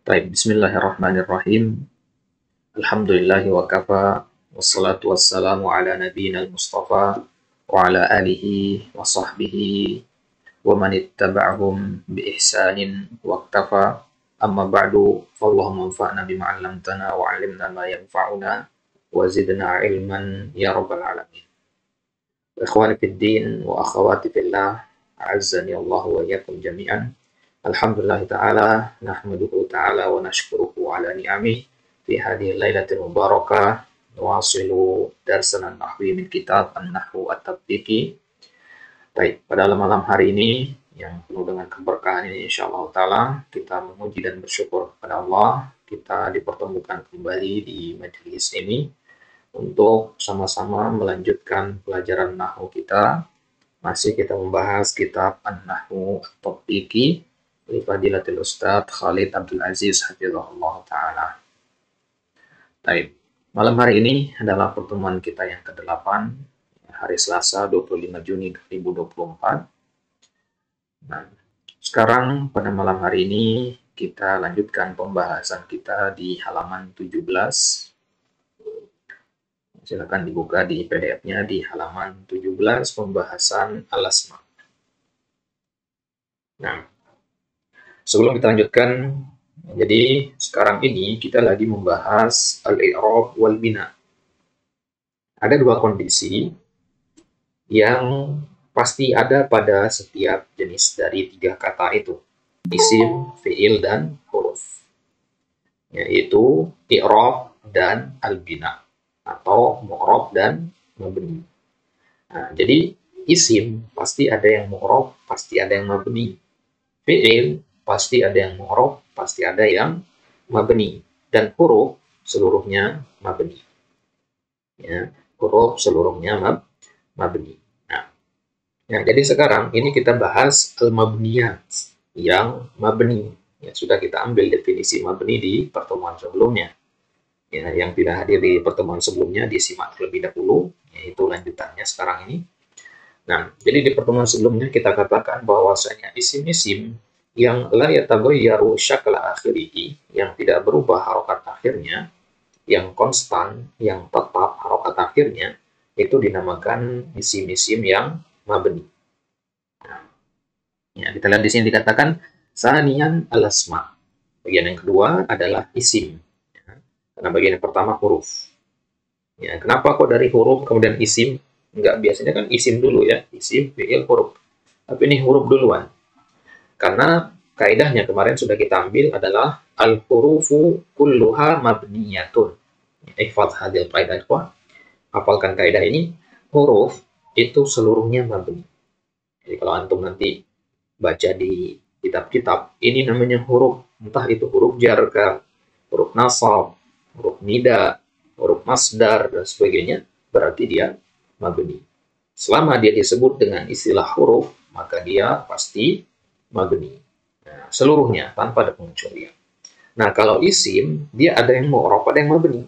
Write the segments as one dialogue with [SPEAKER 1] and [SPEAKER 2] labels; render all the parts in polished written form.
[SPEAKER 1] Baik, bismillahirrahmanirrahim. Alhamdulillahi wa kafa, wassalatu wassalamu ala nabiyyina al-mustafa, wa ala alihi wa sahbihi, wa man ittaba'ahum bi ihsanin wa iktafa. Amma ba'du, fallahumma anfa'na bima 'allamtana wa 'allimna ma yanfa'una wa zidna ilman ya rabbal alamin. Ikhwani fid din wa akhawati fillah, a'azzani Allah wa iyyakum jami'an. Alhamdulillah ta'ala nahmaduhu ta'ala wa nashkuruhu ala ni'ami fi hadhihi lailatul mubarakah wasilu darsan nahwi min kitab an-nahwu at-tatbiqi. Baik, pada malam hari ini yang penuh dengan keberkahan ini insyaallah ta'ala kita memuji dan bersyukur kepada Allah, kita dipertemukan kembali di majelis ini untuk sama-sama melanjutkan pelajaran nahwu kita. Masih kita membahas kitab an-nahwu at-tatbiqi li Fadilatul Ustadz Khalid Abdul Aziz hafizahullah ta'ala. Baik, malam hari ini adalah pertemuan kita yang ke-8, hari Selasa 25 Juni 2024. Nah, sekarang pada malam hari ini kita lanjutkan pembahasan kita di halaman 17. Silakan dibuka di PDF-nya di halaman 17 pembahasan al-asma. Nah, sebelum kita lanjutkan, jadi sekarang ini kita lagi membahas al-i'rab wal bina. Ada dua kondisi yang pasti ada pada setiap jenis dari tiga kata itu, isim, fi'il, dan huruf, yaitu i'rab dan al-bina, atau mu'rab dan mabni. Nah, jadi isim pasti ada yang mu'rab, pasti ada yang mabni. Fi'il pasti ada yang mu'rab, pasti ada yang mabni, dan huruf seluruhnya mabni. Ya, huruf seluruhnya mabni. Nah, jadi sekarang ini kita bahas al-mabniyat yang mabni. Ya, sudah kita ambil definisi mabni di pertemuan sebelumnya. Ya, yang tidak hadir di pertemuan sebelumnya disimak terlebih dahulu, yaitu lanjutannya sekarang ini. Nah, jadi di pertemuan sebelumnya kita katakan bahwasanya isim-isim yang la yataghayyaru syakla akhirih, yang tidak berubah harokat akhirnya, yang konstan, yang tetap harokat akhirnya, itu dinamakan isim-isim yang mabni. Nah, ya, kita lihat di sini dikatakan saniyan al-asma. Bagian yang kedua adalah isim. Karena bagian yang pertama huruf. Ya, kenapa kok dari huruf kemudian isim? Enggak, biasanya kan isim dulu ya, isim, fi'il, huruf. Tapi ini huruf duluan. Karena kaidahnya kemarin sudah kita ambil adalah al-hurufu kulluha mabniyatun. Ihfadz hadil kaidah ikhwah. Hafalkan kaidah ini, huruf itu seluruhnya mabni. Jadi kalau antum nanti baca di kitab-kitab, ini namanya huruf, entah itu huruf jar, huruf nasab, huruf nida, huruf masdar, dan sebagainya, berarti dia mabni. Selama dia disebut dengan istilah huruf, maka dia pasti mabni. Nah, seluruhnya, tanpa ada pengecualian. Nah, kalau isim, dia ada yang mu'rab, ada yang mabni.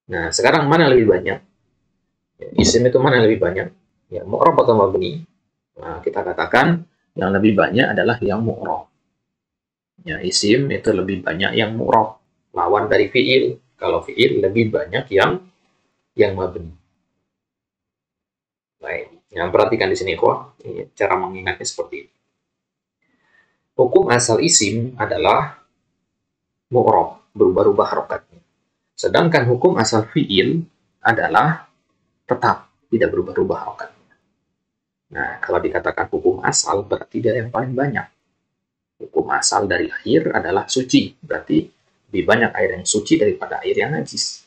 [SPEAKER 1] Nah, sekarang mana lebih banyak? Isim itu mana yang lebih banyak? Ya, mu'rab atau mabni? Nah, kita katakan yang lebih banyak adalah yang mu'rab. Ya, isim itu lebih banyak yang mu'rab, lawan dari fi'il. Kalau fi'il lebih banyak yang mabni. Baik, yang perhatikan di sini kok, cara mengingatnya seperti ini. Hukum asal isim adalah mu'rab, berubah-ubah harokatnya. Sedangkan hukum asal fi'il adalah tetap, tidak berubah-ubah harokatnya. Nah, kalau dikatakan hukum asal, berarti dia yang paling banyak. Hukum asal dari air adalah suci, berarti lebih banyak air yang suci daripada air yang najis.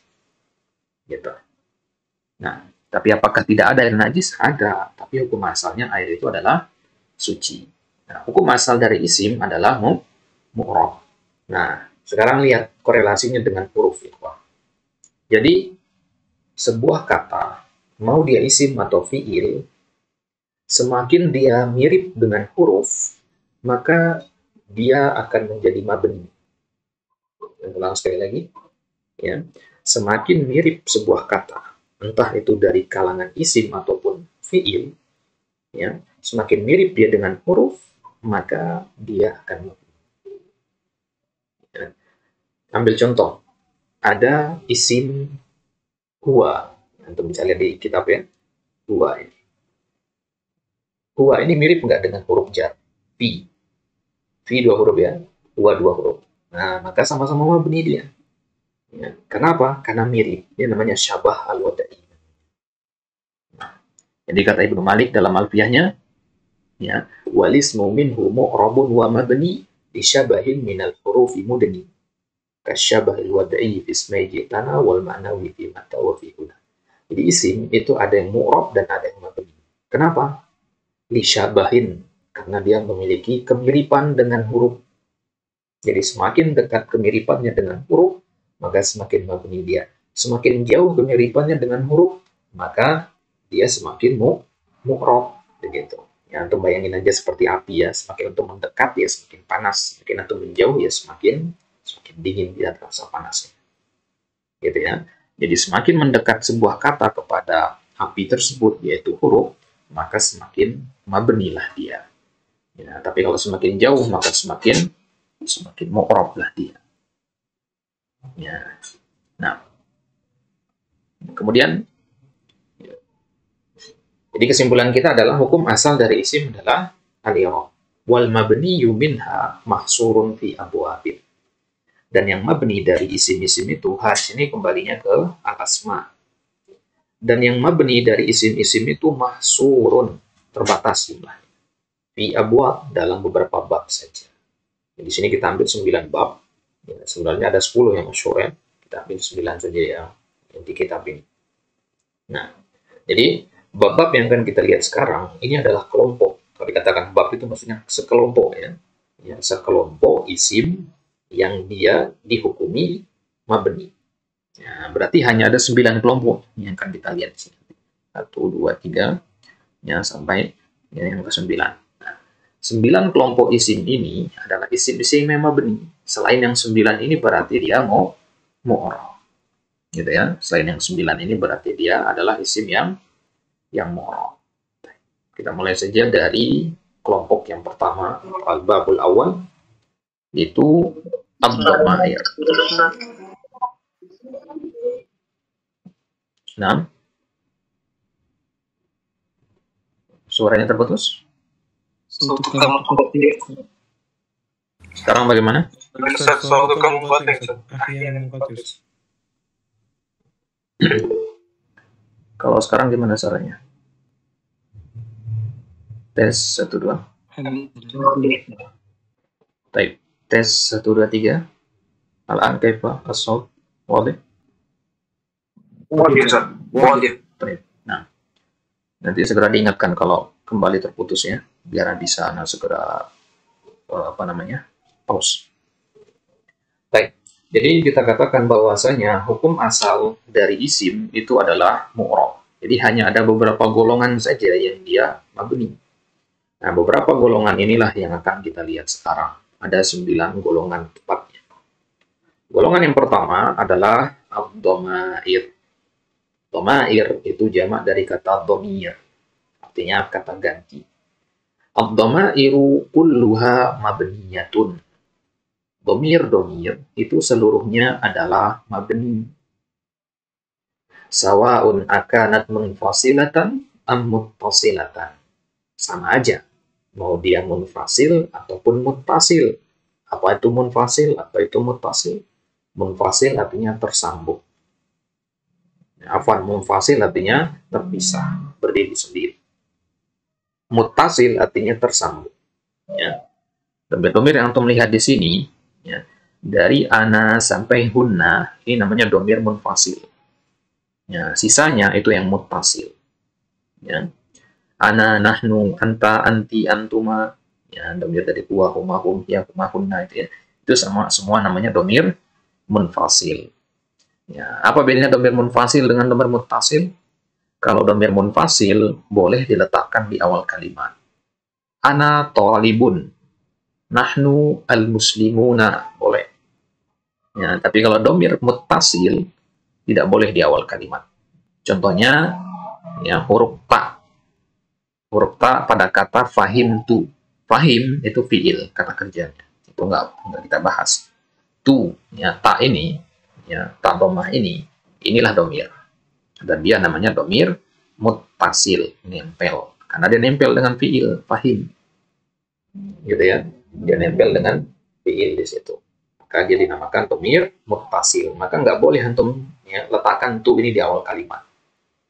[SPEAKER 1] Gitu. Nah, tapi apakah tidak ada air najis? Ada, tapi hukum asalnya air itu adalah suci. Nah, hukum asal dari isim adalah mu'rab. Nah, sekarang lihat korelasinya dengan huruf itu. Jadi, sebuah kata, mau dia isim atau fi'il, semakin dia mirip dengan huruf, maka dia akan menjadi mabni. Ulang sekali lagi. Ya, semakin mirip sebuah kata, entah itu dari kalangan isim ataupun fi'il, ya, semakin mirip dia dengan huruf, maka dia akan mabni. Ya. Ambil contoh, ada isim huwa. Antum bisa lihat di kitab ya, huwa ini. Huwa ini mirip nggak dengan huruf jar? Fi. Fi dua huruf ya, huwa dua huruf. Nah, maka sama-sama mabni dia. Ya. Kenapa? Karena mirip. Ini namanya syabah al-wada'i. Jadi kata Ibnu Malik dalam alfiyahnya, ya, walismu minhu mu'rabun wa mabni disyabahin minal hurufi mudni kasyabahil wada'i fi ismai jitana wal ma'nawi fi mata wa fi huna. Jadi isim itu ada yang mu'rab dan ada yang mabni. Kenapa? Lisyabahin, karena dia memiliki kemiripan dengan huruf. Jadi semakin dekat kemiripannya dengan huruf, maka semakin mabni dia. Semakin jauh kemiripannya dengan huruf, maka dia semakin mu'rab begitu. Ya, antum bayangin aja seperti api ya, semakin antum mendekat ya semakin panas, semakin antum menjauh ya semakin dingin, dia terasa panasnya. Gitu ya. Jadi semakin mendekat sebuah kata kepada api tersebut yaitu huruf, maka semakin mabnilah dia. Ya, tapi kalau semakin jauh maka semakin mu'rab lah dia. Ya. Nah, kemudian jadi kesimpulan kita adalah hukum asal dari isim adalah al-i'rab. Wal mabniyu minha mahsurun fi abwabin. Dan yang mabni dari isim-isim itu sini kembalinya ke al-asma. Dan yang mabni dari isim-isim itu mahsurun, terbatas jumlahnya. Fi abwab, dalam beberapa bab saja. Di sini kita ambil 9 bab. Ya, sebenarnya ada 10 yang masyhur ya. Kita ambil 9 saja ya di kitab ini. Nah, jadi bab-bab yang akan kita lihat sekarang ini adalah kelompok. Kalau dikatakan bab itu maksudnya sekelompok ya. Ya, sekelompok isim yang dia dihukumi mabni. Ya, berarti hanya ada 9 kelompok yang akan kita lihat di sini. 1, 2, 3 ya sampai ya, yang ke-9. 9 kelompok isim ini adalah isim-isim yang mabni. Selain yang 9 ini berarti dia mu'rab. Gitu ya. Selain yang 9 ini berarti dia adalah isim yang mu'rab. Kita mulai saja dari kelompok yang pertama, al-babul awal, yaitu ad-dhamair. Nah, suaranya terputus. Sekarang bagaimana? Kalau sekarang gimana suaranya? Tes 1, 2. Baik. Tes 1, 2, 3. Al-an kaifa as-saut? Wadih? Wadih. Nah, nanti segera diingatkan kalau kembali terputus ya, biar bisa segera pause. Baik. Jadi kita katakan bahwasanya hukum asal dari isim itu adalah mu'rab. Jadi hanya ada beberapa golongan saja yang dia mabni. Nah, beberapa golongan inilah yang akan kita lihat sekarang. Ada 9 golongan tepatnya. Golongan yang pertama adalah ad-dhamair. Dhamair itu jamak dari kata dhamir. Artinya kata ganti. Ad-dhamairu kulluha mabniyatun. Domir itu seluruhnya adalah mabni. Sawa'un akanat munfasilatan am muttasilatan. Sama aja. Mau dia munfasil ataupun muttasil. Apa itu munfasil? Apa itu muttasil? Munfasil artinya tersambung. Afwan, munfasil artinya terpisah, berdiri sendiri. Muttasil artinya tersambung. Ya. Domir yang antum lihat di sini, ya, dari ana sampai hunna, ini namanya domir munfasil. Ya, sisanya itu yang muttasil. Ya. Ana, nahnu, anta, anti, antuma, ya, domir dari huwa, huma, hum, ya, huma, hunna itu ya. Itu semua namanya domir munfasil. Ya, apa bedanya domir munfasil dengan domir muttasil? Kalau domir munfasil boleh diletakkan di awal kalimat. Ana thalibun, nahnu al-muslimuna, boleh. Ya, tapi kalau domir muttasil tidak boleh di awal kalimat. Contohnya ya huruf ta. Huruf ta pada kata fahim tu. Fahim itu fiil, kata kerjanya. Itu enggak kita bahas. tu, ya, ta ini, ya, ta dhammah ini, inilah domir. Dan dia namanya domir muttasil, nempel. Karena dia nempel dengan fiil, fahim. Gitu ya. Dia nempel dengan fiil di situ. Maka dia dinamakan domir muttasil. Maka nggak boleh antum ya, letakkan tu ini di awal kalimat.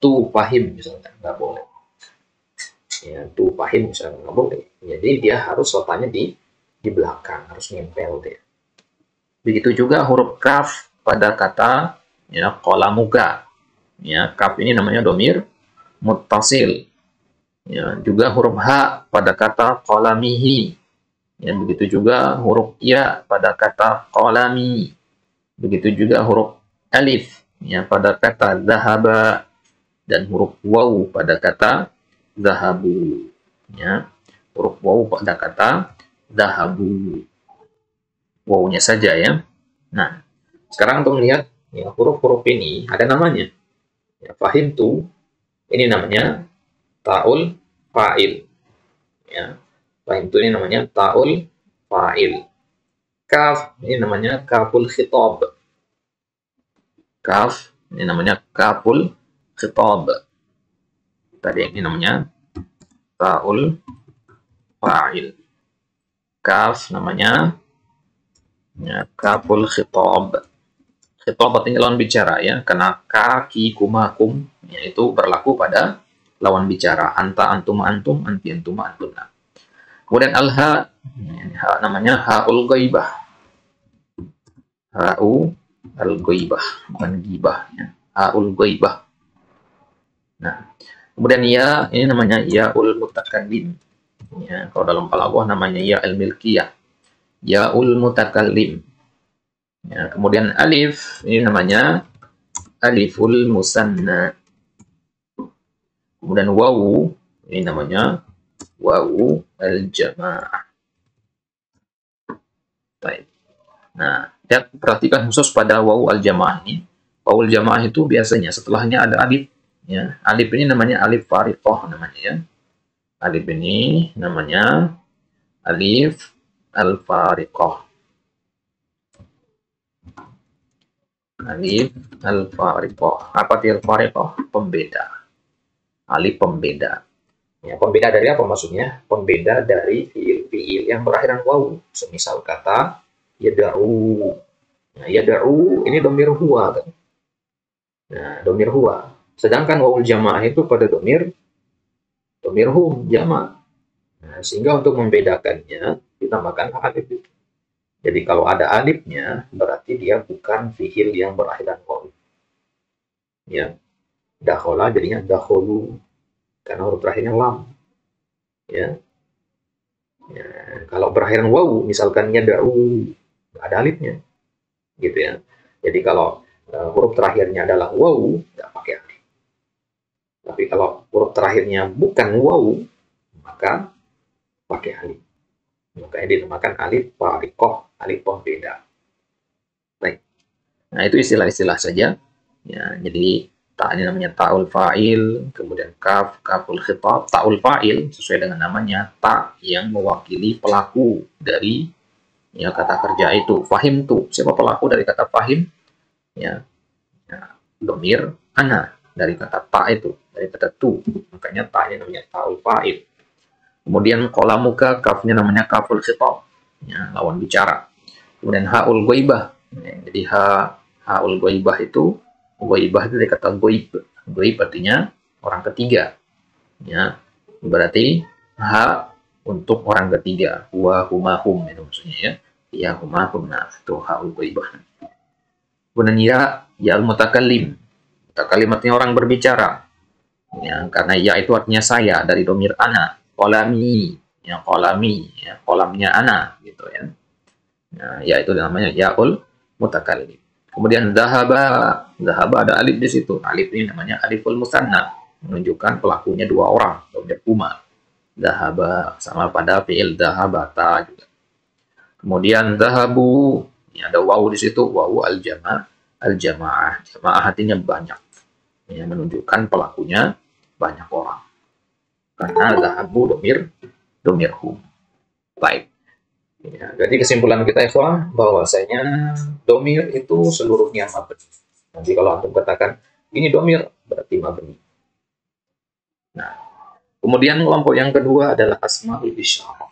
[SPEAKER 1] Tu fahim misalnya, nggak boleh. Ya, tu fahim misalnya, nggak boleh. Jadi dia harus letaknya di belakang, harus nempel dia. Begitu juga huruf kaf pada kata ya qalamuka. Ya, kaf ini namanya domir muttasil. Ya, juga huruf ha pada kata qalamihi. Ya, begitu juga huruf ya pada kata qalami. Begitu juga huruf alif ya pada kata zahaba, dan huruf waw pada kata zahabu. Ya, huruf waw pada kata zahabu. Wawnya saja ya. Nah, sekarang untuk melihat ya, huruf-huruf ini ada namanya. Ya, fahim tu ini namanya ta'ul fa'il. Ya, fahim tu ini namanya ta'ul fa'il. Kaf ini namanya kaful khitab. Kaf ini namanya kaful khitab. Tadi ini namanya ta'ul fa'il. Kaf namanya ya, kaful khitab. Khitab artinya lawan bicara ya, karena kaki kumakum yaitu berlaku pada lawan bicara, anta antum antum, anti antum antuna. Kemudian al-ha, ha namanya haul ghaibah. Ha'u al-ghaibah, bukan gibah ya. Haul ghaibah. Nah, kemudian ya ini namanya yaul mutakallim. Ya, kalau dalam balaghah namanya ya al-milkiyah. Yaul mutakallim. Ya, kemudian alif ini namanya aliful musanna. Kemudian wawu ini namanya wawu al-jamaah. Baik. Nah, ya, perhatikan khusus pada wawu al-jamaah ini. Wawu al-jamaah itu biasanya setelahnya ada alif. Ya, alif ini namanya alif fariqah namanya ya. Alif ini namanya alif al-fariqah. Alif al-fariqah. Apa arti al-fariqah? Pembeda. Alif pembeda. Ya, pembeda dari apa maksudnya? Pembeda dari fiil-fiil yang berakhiran wawu. Semisal kata yada'u. Nah, yada'u ini domir huwa kan? Nah, domir huwa. Sedangkan wawul jamaah itu pada domir hum jamaah. Nah, sehingga untuk membedakannya ditambahkan alif itu. Jadi kalau ada alifnya, berarti dia bukan fiil yang berakhiran wawu. Ya, dakhola jadinya dakholu, karena huruf terakhirnya lam. Ya. Ya, kalau berakhiran wawu, misalkan yada'u, nggak ada alifnya, gitu ya. Jadi kalau huruf terakhirnya adalah wawu, nggak pakai alif. Tapi kalau huruf terakhirnya bukan wawu, maka pakai alif. Makanya dinamakan alif fariqah, alif pembeda. Baik. Nah, itu istilah-istilah saja. Ya, jadi ta ini namanya ta'ul fa'il, kemudian kaf, kaful khitab. Ta'ul fa'il sesuai dengan namanya, ta yang mewakili pelaku dari ya kata kerja itu. Fahim tu, siapa pelaku dari kata fahim? Ya, ya domir ana dari kata ta itu, dari kata tu. Makanya ta ini namanya ta'ul fa'il. Kemudian qalamuka, kafnya namanya kaful khitab, ya, lawan bicara. Kemudian haul ghaibah. Ya, jadi haul ghaibah itu dari kata ghaib. Ghaib artinya orang ketiga. Ya, berarti ha untuk orang ketiga. Wa huma hum itu maksudnya ya. Ya huma hum, nah itu haul ghaibah. Kemudian ya al mutakallim. Mutakallim artinya orang berbicara. Ya, karena ya itu artinya saya dari domir ana. Kolami, ya kolami, ya kolamnya ana, gitu ya. Nah, ya itu namanya yaul mutakallim. Kemudian zahaba ada alif di situ. Alif ini namanya aliful musanna, menunjukkan pelakunya dua orang, domir huma. Zahaba sama pada fiil zahabata juga. Kemudian zahabu, ya ada wawu di situ, wawu al-jamaah, jamaah artinya banyak. Ya, menunjukkan pelakunya banyak orang. Karena zahabu domir hum. Baik. Ya, jadi kesimpulan kita ikhwah bahwasanya domir itu seluruhnya mabni. Nanti kalau antum katakan ini domir berarti mabni. Nah, kemudian kelompok yang kedua adalah asmaul isyarah.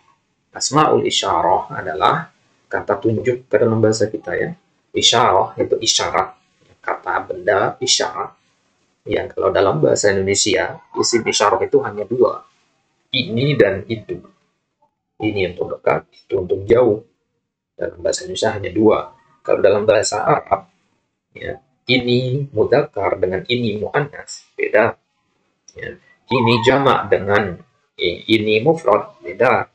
[SPEAKER 1] Asmaul isyarah adalah kata tunjuk ke dalam bahasa kita ya. Isyarah itu isyarat, kata benda isyarat. Yang kalau dalam bahasa Indonesia isim isyarah itu hanya dua, ini dan itu. Ini untuk dekat, itu untuk jauh. Dalam bahasa Indonesia hanya dua. Kalau dalam bahasa Arab, ya, ini mudzakkar dengan ini muannas beda. Ya. Ini jamak dengan ini mufrad beda.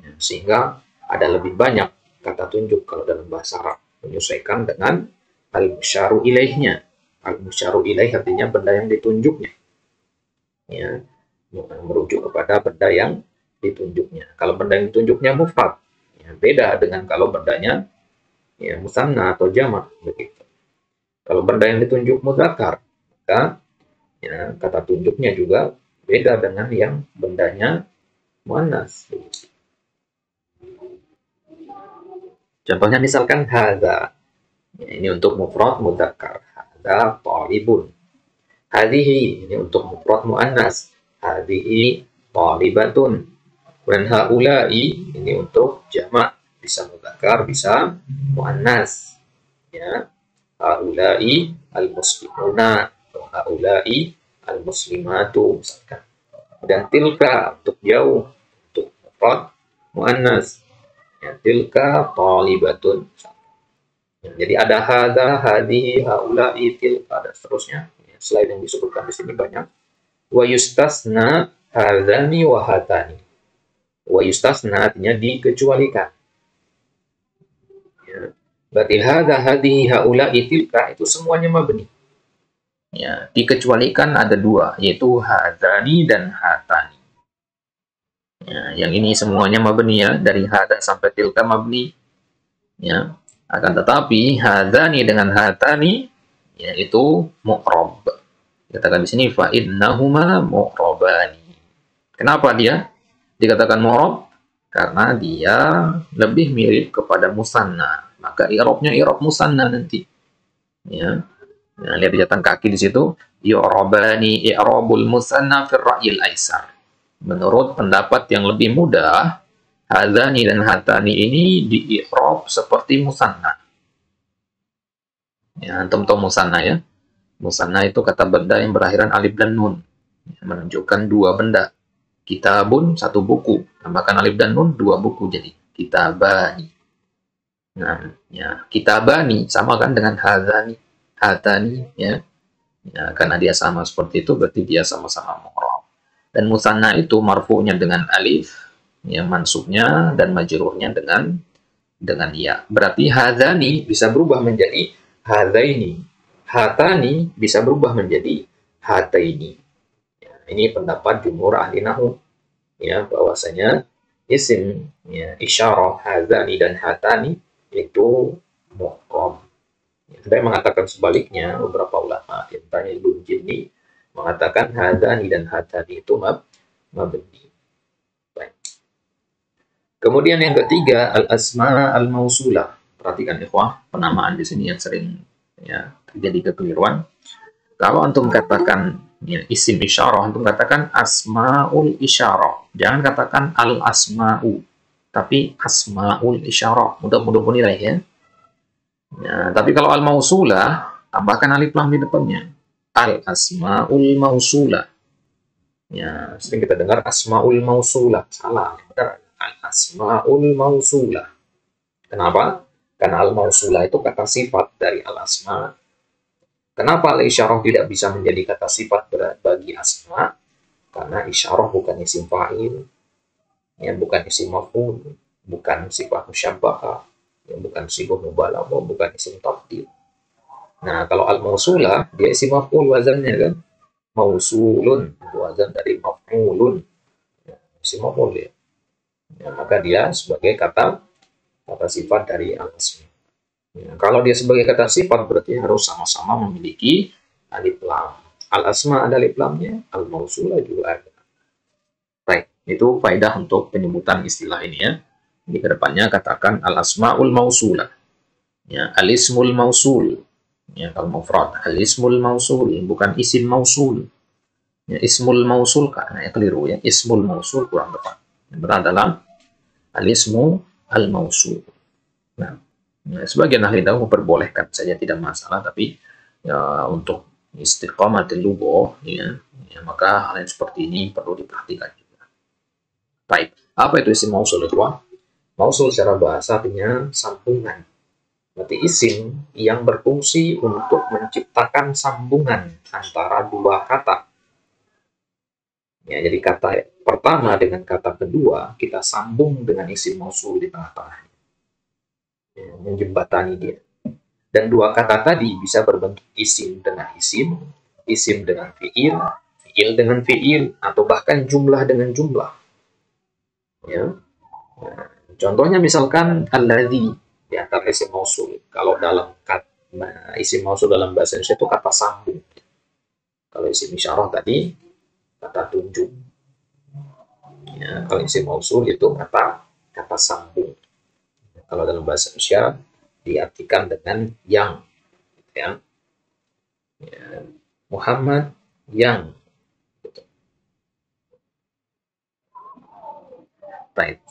[SPEAKER 1] Ya. Sehingga ada lebih banyak kata tunjuk kalau dalam bahasa Arab menyesuaikan dengan al-musyaru ilaihnya. Al-musyaru ilaih artinya benda yang ditunjuknya. Ya, merujuk kepada benda yang ditunjuknya. Kalau benda yang ditunjuknya mufrad, ya, beda dengan kalau bendanya ya musanna atau jamak begitu. Kalau benda yang ditunjuk mudzakkar, maka ya, kata tunjuknya juga beda dengan yang bendanya muannas. Contohnya misalkan hadza. Ya, ini untuk mufrad mudzakkar. Hadza talibun. Hadhihi ini untuk mufrad muannas. Hadhihi talibatun. Dan haula'i ini untuk jamak, bisa mudzakkar, bisa muannas. Ya. Haula'i al-muslimuna atau haula'i al-muslimatu misalkan. Dan tilka untuk jauh, untuk mufrad muannas. Ya, tilka talibatun. Ya, jadi ada hadza, hadhihi, haula'i, tilka dan seterusnya. Ya, selain yang disebutkan di sini banyak. Wa yustasna hadzani wa hatani. Wa yustasna artinya dikecualikan. Ya. Berarti hadza, hadhihi, haula'i, tilka itu semuanya mabni. Ya, dikecualikan ada dua, yaitu hadzani dan hatani. Ya, yang ini semuanya mabni ya, dari hadza sampai tilka mabni. Ya, akan tetapi hadzani dengan hatani yaitu mu'rab. Dikatakan di sini fa innahuma mu'rabani. Kenapa dia dikatakan mu'rab? Karena dia lebih mirip kepada musanna. Maka i'rabnya i'rab musanna nanti. Ya. Nah, lihat di catatan kaki di situ, yu'rabani i'rabul musanna fil ra'yil aisar. Menurut pendapat yang lebih mudah, hadzani dan hatani ini di i'rab seperti musanna. Ya, antum tahu musanna ya? Musanna itu kata benda yang berakhiran alif dan nun, menunjukkan dua benda. Kitabun satu buku, tambahkan alif dan nun dua buku jadi kitabani. Nah, ya, kitabani sama kan dengan hadzani, hatani ya. Ya, karena dia sama seperti itu berarti dia sama-sama mu'rab. Dan musanna itu marfu'nya dengan alif, ya mansubnya dan majrurnya dengan ya. Berarti hadzani bisa berubah menjadi hadzaini. Hatani bisa berubah menjadi hataini. Ya, ini pendapat jumhur ahli nahwu ya, bahwasanya isim ya, isyarah hadzani dan hatani itu mu'rab. Ya, ada yang mengatakan sebaliknya, beberapa ulama antaranya Ibnu Jinni mengatakan hadzani dan hatani itu mabni. Baik. Kemudian yang ketiga al-asma al-mausulah. Perhatikan ikhwah, penamaan di sini yang sering ya terjadi kekeliruan. Kalau antum katakan ya, isim isyarah, antum katakan asmaul isyarah. Jangan katakan al-asma'u, tapi asmaul isyarah. Mudah-mudahan menilai ya. Ya, tapi kalau al-mausulah, tambahkan alif lam di depannya. Al-asmaul mausulah. Ya, sering kita dengar asmaul mausulah. Salah. Benar. Al-asmaul mausulah. Kenapa? Karena al-mausulah itu kata sifat dari al-asma. Kenapa al-isyarah tidak bisa menjadi kata sifat bagi asma? Karena isyarah bukan isim fa'il, ya, bukan isim maf'ul, bukan sifat musyabbahah, ya, bukan sifat mubalaghah, bukan isim tafdil. Nah, kalau al-mausulah dia isim maf'ul wazannya kan? Mausulun, wazan dari maf'ulun. Ya, isim maf'ul ya. Ya, maka dia sebagai kata sifat dari al-asma. Ya, kalau dia sebagai kata sifat berarti harus sama-sama memiliki alif lam. Al-asma ada alif lamnya, al-mausulah juga ada. Baik, itu faedah untuk penyebutan istilah ini ya. Di kedepannya katakan al-asmaul mausulah. Ya, al-ismul mausul. Ya, kalau mufrad, al-ismul mausul, bukan isim mausul. Ya, ismul mausul karena keliru ya. Ismul mausul kurang tepat. Yang benar adalah al-ismu al-mausul. Nah, ya, sebagian ahli nahwu memperbolehkan saja tidak masalah, tapi ya, untuk istiqamatil lugah ya, maka hal yang seperti ini perlu diperhatikan juga. Baik, apa itu isim mausul itu? Mausul secara bahasa artinya sambungan. Berarti isim yang berfungsi untuk menciptakan sambungan antara dua kata. Ya, jadi kata pertama dengan kata kedua kita sambung dengan isim mausul di tengah-tengah, ya, menjembatani dia. Dan dua kata tadi bisa berbentuk isim dengan isim, isim dengan fiil, fiil dengan fiil, atau bahkan jumlah dengan jumlah. Ya. Nah, contohnya misalkan alladzi di antara isim mausul. Kalau dalam kata isim mausul dalam bahasa Indonesia itu kata sambung. Kalau isim isyarah tadi kata tunjuk. Ya, kalau isim mausul itu kata sambung. Kalau dalam bahasa Indonesia diartikan dengan yang, ya. Ya, Muhammad yang. Gitu. Baik.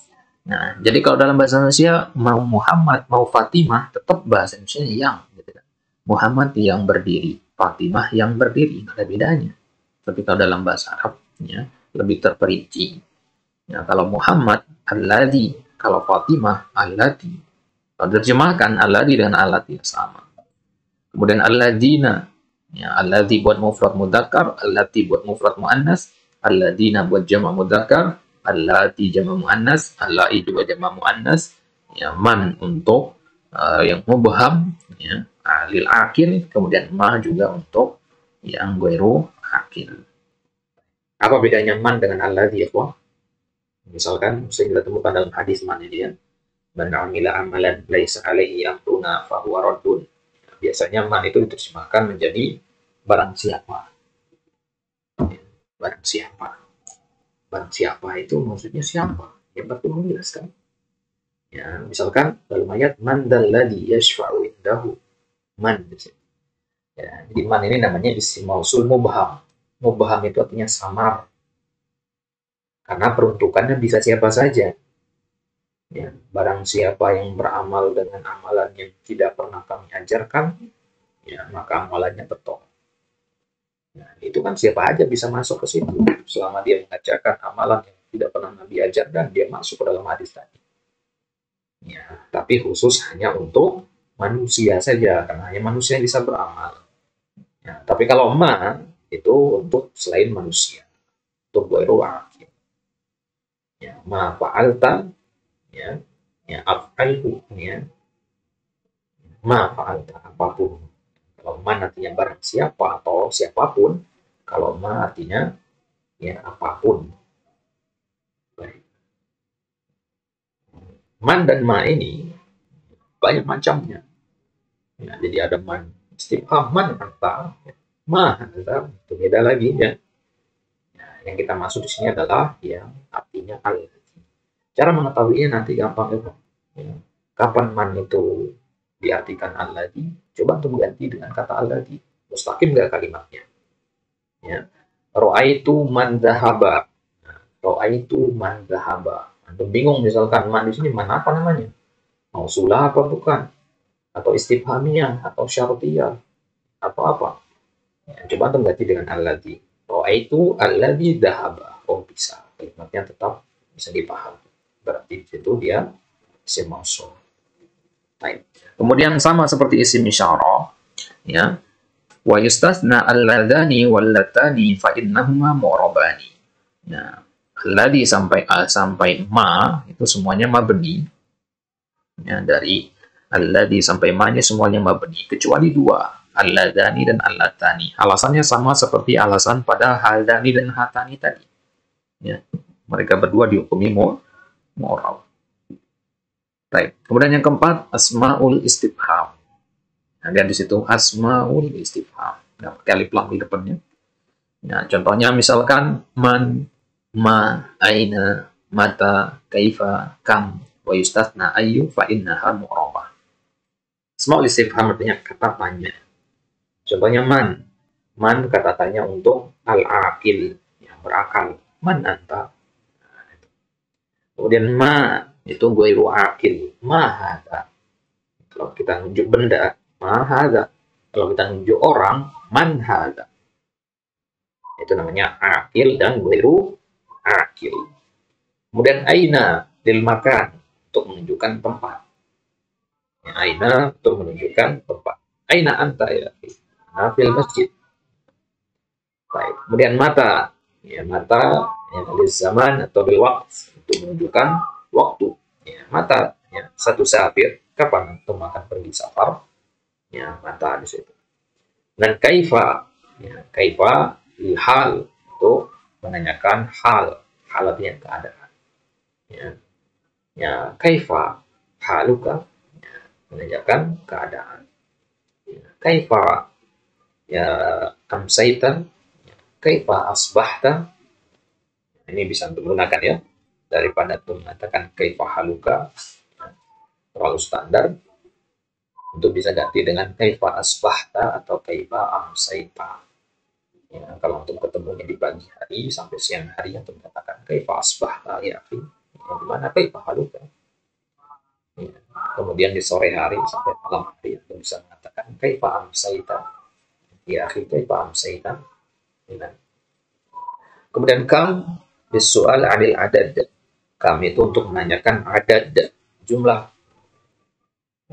[SPEAKER 1] Nah, jadi kalau dalam bahasa Indonesia mau Muhammad mau Fatimah tetap bahasa Indonesia yang. Gitu kan. Muhammad yang berdiri, Fatimah yang berdiri, nggak ada bedanya. Tapi kalau dalam bahasa Arab ya, lebih terperinci. Ya, kalau Muhammad alladzi, kalau Fatimah allati. Kalau terjemahkan alladzi dengan allati sama. Kemudian alladzina, ya, alladzi buat mufrad mudzakkar, allati buat mufrad muannas, alladzina buat jama' mudzakkar, allati jama' muannas, allai juga jama' muannas. Ya, man untuk yang mubham, ya, lil akil, kemudian ma juga untuk yang ghairu akil. Apa bedanya man dengan alladzi ya, misalkan kita temukan dalam hadis man ini ya. Man 'amila amalan laisa 'alaihi amruna fa huwa raddun. Biasanya man itu diterjemahkan menjadi barang siapa. Barang siapa. Barang siapa itu maksudnya siapa? Yang perlu menjelaskan. Ya, misalkan dalam ayat man dalladzi yashfa'u indahu. Man. Ya, jadi man ini namanya isim mausul mubham. Mubham itu artinya samar. Karena peruntukannya bisa siapa saja. Ya, barang siapa yang beramal dengan amalan yang tidak pernah kami ajarkan, ya, maka amalannya bertolak. Nah, itu kan siapa aja bisa masuk ke situ. Selama dia mengajarkan amalan yang tidak pernah Nabi ajarkan, dia masuk ke dalam hadis tadi. Ya, tapi khusus hanya untuk manusia saja, karena hanya manusia yang bisa beramal. Ya, tapi kalau ma, itu untuk selain manusia. Untuk ghairu akil. Ya, ma fa'alta, ya, ya af'alhu, ya, ma fa'alta, apapun. Kalau man artinya barang siapa atau siapapun, kalau ma artinya ya apapun. Baik. Man dan ma ini banyak macamnya. Ya, jadi ada man istifham, man anta, ma anta, itu beda lagi ya. Nah, yang kita maksud di sini adalah yang artinya al. Cara mengetahuinya nanti gampang ya. Kapan man itu diartikan alladzi? Coba untuk ganti dengan kata alladzi. Mustaqim nggak kalimatnya? Ya. Ra'aitu man dhahaba. Ra'aitu man dhahaba. Antum bingung misalkan man di sini man apa namanya? Mausulah apa bukan? Atau istifhamiyah atau syartiyah atau apa? Ya, coba antum ganti dengan alladzi. Ra'aitu alladzi dhahaba. Oh bisa. Kalimatnya tetap bisa dipahami. Berarti di situ dia isim mausul. Baik. Kemudian sama seperti isim isyarah, ya. Wa yustasna alladzani wallatani fa innahuma mu'rabani. Ya. Alladzi sampai ma itu semuanya mabni. Ya, dari alladzi sampai ma-nya semuanya mabni kecuali dua, alladzani dan allatani. Alasannya sama seperti alasan pada haldani dan hatani tadi. Ya. Mereka berdua dihukumi mu'rab. Baik. Kemudian yang keempat, asmaul istifham. Nah, dan di situ asmaul istifham. Nah, pakai alif lam di depannya. Nah, contohnya misalkan man, ma, aina, mata, kaifa, kam. Wa yustatsna ayyu fa innaha mu'rabah. Asmaul istifham artinya kata tanya. Contohnya man. Man kata tanya untuk al-aqil, yang berakal. Man anta. Kemudian ma itu ghairu aqil. Ma hadza. Kalau kita nunjuk benda, ma hadza. Kalau kita nunjuk orang, man hadza. Itu namanya aqil dan ghairu aqil. Kemudian aina lil makan untuk menunjukkan tempat. Ya, aina untuk menunjukkan tempat. Aina anta ya fil masjid. Baik. Kemudian mata. Ya, mata ya, lil zaman atau bil waqt untuk menunjukkan waktu. Ya, mata ya, satu safir. Kapan antum akan pergi safar? Ya, mata di situ. Dan kaifa. Ya, kaifa lil hal untuk menanyakan hal. Hal artinya keadaan. Ya, ya kaifa haluka, ya, menanyakan keadaan. Ya, kaifa ya amsaita, ya, kaifa asbahta. Ini bisa untuk menggunakan ya, daripada untuk mengatakan kaifa haluka ya, terlalu standar, untuk bisa ganti dengan kaifa asbahta atau kaifa amsaita. Ya, kalau untuk ketemunya di pagi hari sampai siang hari untuk mengatakan kaifa asbahta ya akhi. Gimana kaifa haluka? Ya. Kemudian di sore hari sampai malam hari kita bisa mengatakan kaifa amsaita. Ya akhi kaifa amsaita. Ya. Kemudian kam bisual adil adad. Kam itu untuk menanyakan adad, jumlah.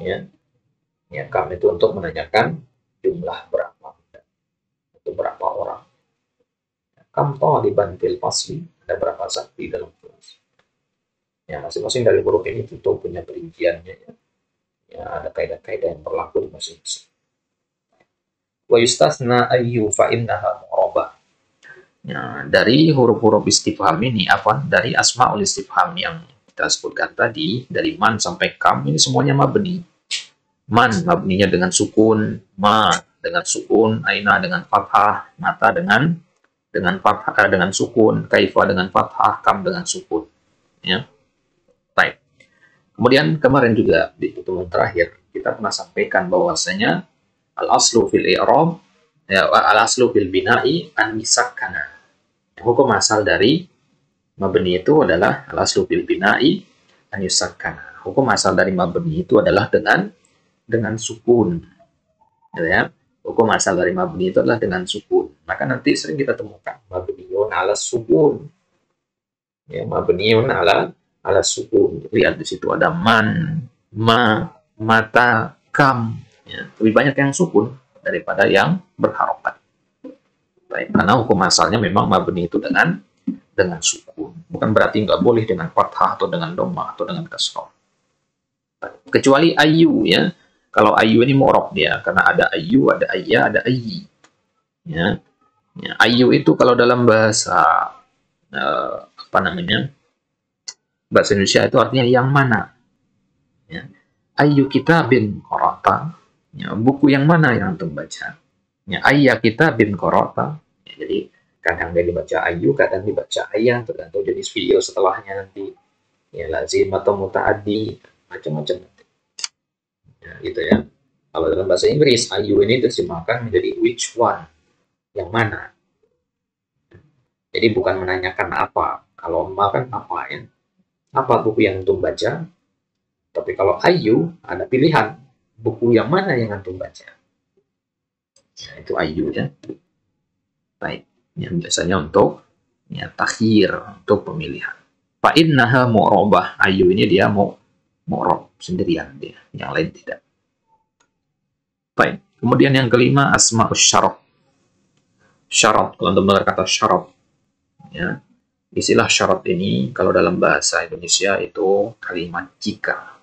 [SPEAKER 1] Ya. Ya, kam itu untuk menanyakan jumlah berapa. Itu berapa orang. Kam taliban fil fasli. Ada berapa sakti dalam kelas. Ya, masing-masing dari huruf ini tentu punya perinciannya ya. Ya, ada kaidah-kaidah yang berlaku di masing-masing. Wa yustasna ayyu fa innaha mu'rabah. Ya, dari huruf-huruf istifham ini apa? Dari asmaul istifham yang kita sebutkan tadi, dari man sampai kam ini semuanya mabni. Man mabninya dengan sukun, ma dengan sukun, aina dengan fathah, mata dengan fathah dengan sukun, kaifa dengan fathah, kam dengan sukun. Ya. Baik. Kemudian kemarin juga di pertemuan terakhir kita pernah sampaikan bahwasanya al-aslu fil i'rab ya al-aslu fil bina'i an misakkana. Hukum asal dari mabni itu adalah al-aslu fil bina'i an yusakkana. Hukum asal dari mabni itu adalah dengan sukun. Ya. Hukum asal dari mabni itu adalah dengan sukun. Maka nanti sering kita temukan mabniun ala sukun. Ya, mabniun ala sukun. Lihat di situ ada man, ma, mata, kam. Ya, lebih banyak yang sukun daripada yang berharokat. Baik, karena hukum asalnya memang mabni itu dengan sukun. Bukan berarti nggak boleh dengan fathah atau dengan dhammah atau dengan kasrah. Kecuali ayu ya. Kalau ayu ini mu'rab dia karena ada ayu, ada ayya, ada ayyi. Ya. Ya, ayu itu kalau dalam bahasa apa namanya? Bahasa Indonesia itu artinya yang mana. Ya. Ayyu kitabin qara'ta. Ya, buku yang mana yang antum baca. Ya, ayya kitabin qara'ta. Ya, jadi kadang dia dibaca ayyu, kadang dibaca ayya, tergantung jenis video setelahnya nanti. Ya, lazim atau muta'addi, macam-macam nanti. Ya, gitu ya. Kalau dalam bahasa Inggris, ayyu ini diterjemahkan menjadi which one, yang mana. Jadi bukan menanyakan apa. Kalau makan apa ya. Apa buku yang antum baca? Tapi kalau ayu, ada pilihan. Buku yang mana yang antum baca? Ya, itu ayu ya. Baik. Yang biasanya untuk ya, takhir, untuk pemilihan. Fa innaha mu'rabah. Ayu ini dia mu'rab sendirian dia. Yang lain tidak. Baik. Kemudian yang kelima, asma'us syarat. Syarat. Kalau antum dengar kata syarat. Ya. Istilah syarat ini kalau dalam bahasa Indonesia itu kalimat jika.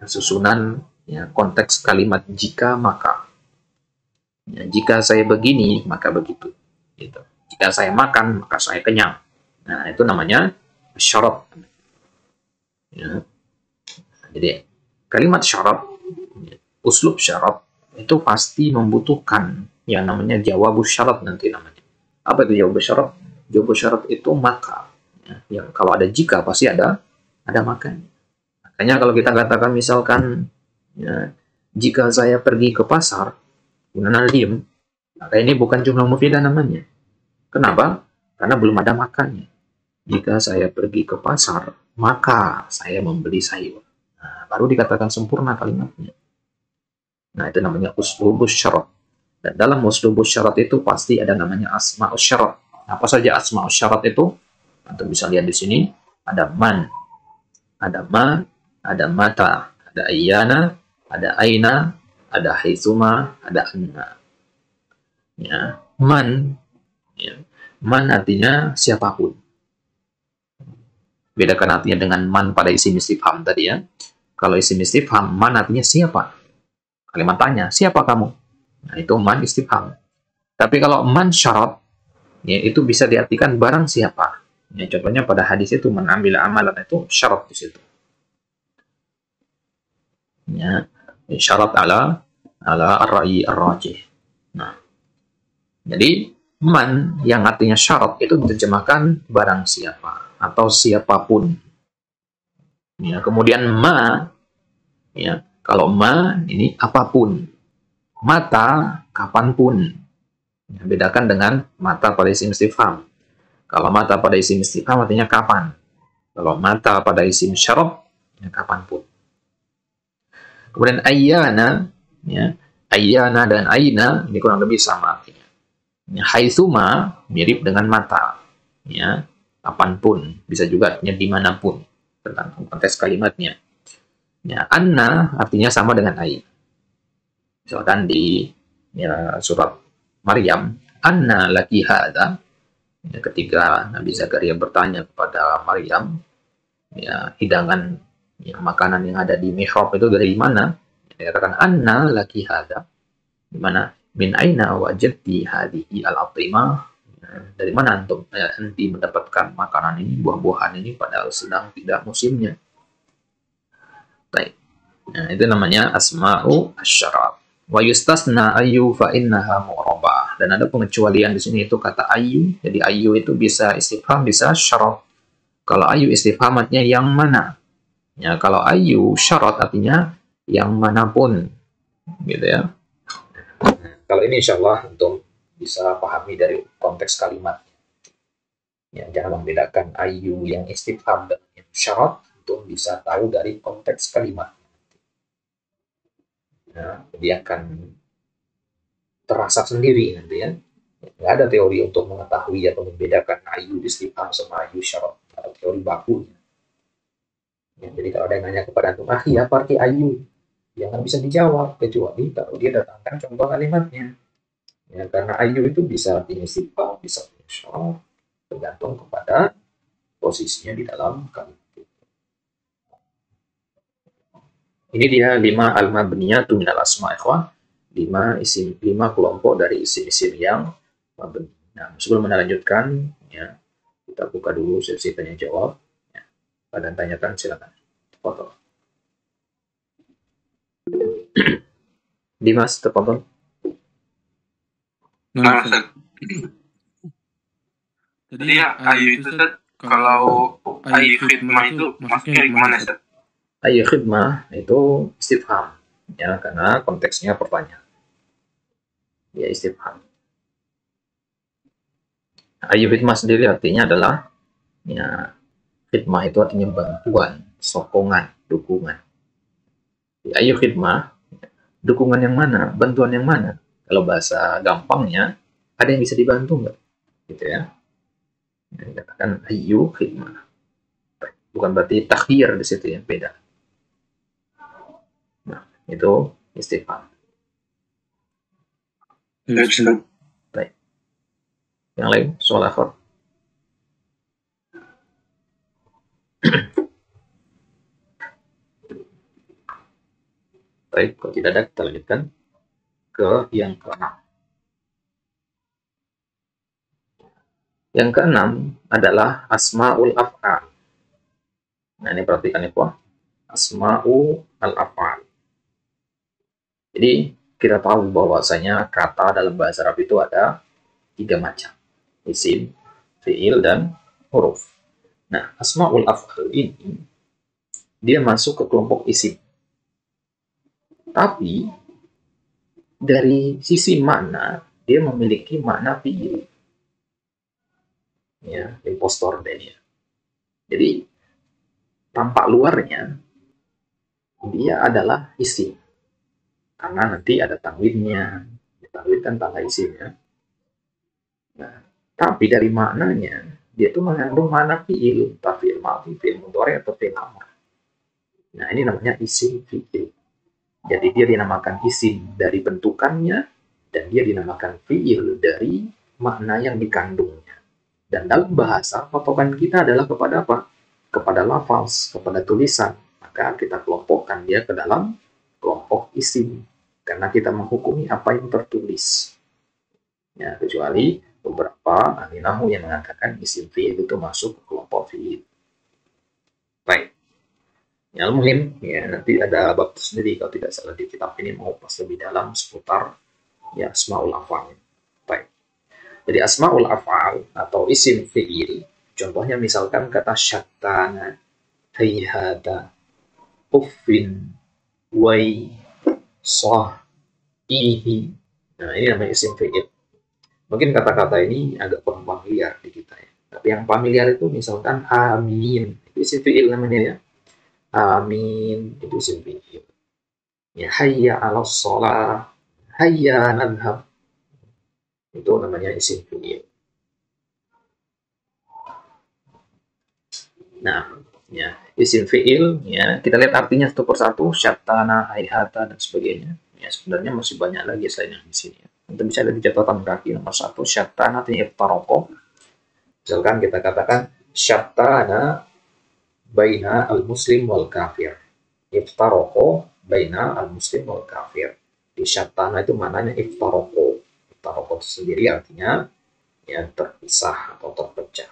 [SPEAKER 1] Susunan ya, konteks kalimat jika maka. Ya, jika saya begini maka begitu. Gitu. Jika saya makan maka saya kenyang. Nah itu namanya syarat. Ya. Jadi kalimat syarat, uslub syarat itu pasti membutuhkan yang namanya jawabus syarat nanti namanya. Apa itu jawabus syarat? Jawab syarat itu maka. Ya, yang kalau ada jika pasti ada makanya. Makanya kalau kita katakan misalkan, ya, jika saya pergi ke pasar, kemudian diem, maka ini bukan jumlah mufidah namanya. Kenapa? Karena belum ada makannya. Jika saya pergi ke pasar, maka saya membeli sayur. Nah, baru dikatakan sempurna kalimatnya. Nah, itu namanya uslubus syarat. Dan dalam uslubus syarat itu pasti ada namanya asma'us syarat. Apa saja asma'us syarat itu? Anda bisa lihat di sini, ada man, ada ma, ada mata, ada ayyana, ada aina, ada haitsuma, ada anna. Ya, man, ya. Man artinya siapapun. Bedakan artinya dengan man pada isim istifham tadi ya. Kalau isim istifham, man artinya siapa. Kalimat tanya, siapa kamu? Nah, itu man istifham. Tapi kalau man syarat, ya, itu bisa diartikan barang siapa. Ya, contohnya pada hadis itu mengambil amalan itu syarat di situ. Ya, syarat ala ar-ra'yi ar-rajih. Nah, jadi man yang artinya syarat itu diterjemahkan barang siapa atau siapapun. Ya, kemudian ma, ya, kalau ma ini apapun, mata kapanpun. Ya, bedakan dengan mata pada isim istifham. Kalau mata pada isim istifham artinya kapan. Kalau mata pada isim syarat, ya, kapanpun. Kemudian ayyana, ya, ayyana dan aina ini kurang lebih sama artinya. Ya, haitsuma mirip dengan mata, ya, kapanpun, bisa juga artinya dimanapun, tergantung konteks kalimatnya. Ya, anna artinya sama dengan ain. Misalkan di, ya, surat Maryam, anna laki hadza, ya, ketika Nabi Zakaria bertanya kepada Maryam, ya, hidangan, ya, makanan yang ada di mihrab itu dari mana? Dikatakan anna laki hadza, di mana min aina wajadti hadhihi al-atimah, dari mana antum nanti mendapatkan makanan ini, buah-buahan ini padahal sedang tidak musimnya. Baik. Nah, itu namanya asma'u asyarat. Wa yustasna ayyu fa innaha mu'rabah. Dan ada pengecualian di sini itu kata ayyu. Jadi ayyu itu bisa istifham, bisa syarat. Kalau ayyu istifhamatnya yang mana? Ya, kalau ayyu syarat artinya yang manapun, gitu ya. Kalau ini insya Allah untuk bisa pahami dari konteks kalimat. Ya, jangan membedakan ayyu yang istifham dan yang syarat untuk bisa tahu dari konteks kalimat. Nah, dia akan terasa sendiri nanti ya. Nggak ada teori untuk mengetahui atau membedakan ayyu istifham sama ayyu syarat atau teori baku. Ya, jadi kalau ada yang nanya kepada antum, ya arti ayyu, jangan bisa dijawab kecuali kalau dia datangkan contoh kalimatnya. Ya, karena ayyu itu bisa artinya istifham, bisa artinya syarat, tergantung kepada posisinya di dalam kalimat. Ini dia 5 al-mabniyatu minal asma, ikhwah. 5 kelompok dari isim-isim yang mabni. Nah, sebelum melanjutkan, ya, kita buka dulu sesi tanya jawab. Ya, pada tanyakan silakan. Foto. Dimas, terpotong.
[SPEAKER 2] Nah, tadi ya, ayu itu kalau ayu khidmah itu maksudnya gimana, Ustaz?
[SPEAKER 1] Ayu khidmah itu istifham, ya, karena konteksnya pertanyaan. Ya, istifham. Ayu khidmah sendiri artinya adalah, ya, khidmah itu artinya bantuan, sokongan, dukungan. Ya, ayu khidmah, dukungan yang mana, bantuan yang mana? Kalau bahasa gampangnya, ada yang bisa dibantu nggak? Gitu ya. Dikatakan ayu khidmah. Bukan berarti takhir di situ ya, beda. Nah, itu istifham. Baik. Yang lain, soal akhir. Baik, kalau tidak ada, kita lanjutkan ke yang ke-6. Yang ke-6 adalah asma'ul af'al. Nah, ini perhatikan ya, Pak. Asma'ul af'al. Jadi, kita tahu bahwasanya kata dalam bahasa Arab itu ada 3 macam. Isim, fi'il, dan huruf. Nah, asma'ul af'al ini dia masuk ke kelompok isim. Tapi dari sisi makna, dia memiliki makna fi'il. Ya, impostor dia. Jadi tampak luarnya dia adalah isim. Karena nanti ada tanwinnya. Tanwin kan tanda isimnya. Nah, tapi dari maknanya, dia tuh mengandung makna fi'il, entah fi'il madhi, fi'il mudhari, atau fi'il amr. Nah, ini namanya isim fi'il. Jadi dia dinamakan isim dari bentukannya, dan dia dinamakan fi'il dari makna yang dikandungnya. Dan dalam bahasa, patokan kita adalah kepada apa? Kepada lafaz, kepada tulisan. Maka kita kelompokkan dia ke dalam kelompok isim. Karena kita menghukumi apa yang tertulis. Ya, kecuali beberapa ahli nahwu yang mengatakan isim fi'il itu masuk ke kelompok fi'il. Baik. Ya, al-muhim, ya, nanti ada bab sendiri kalau tidak salah di kitab ini mau pas lebih dalam seputar ya asmaul af'al. Baik. Jadi asmaul af'al atau isim fi'il, contohnya misalkan kata syattana, hayhata, uffin, wai, sah, ihi. Nah, ini namanya isim fi'il. Mungkin kata-kata ini agak kurang familiar di kita ya. Tapi yang familiar itu misalkan amin, itu isim fi'il namanya ya. Amin, itu isim fi'il. Ya, hayya 'alas shalah, hayya nadhhab. Itu namanya isim fi'il. Nah, ya, isim fi'il ya, kita lihat artinya satu persatu, syattana, hayhata dan sebagainya. Ya, sebenarnya masih banyak lagi selain yang di sini ya. Kita bisa lihat di catatan kaki nomor 1, syattana artinya iftaraqah. Misalkan kita katakan syattana baina al-muslim wal kafir. Iftaraqo baina al-muslim wal kafir. Di syattana itu maknanya iftaraqo. Iftaraqo itu sendiri artinya ya terpisah atau terpecah.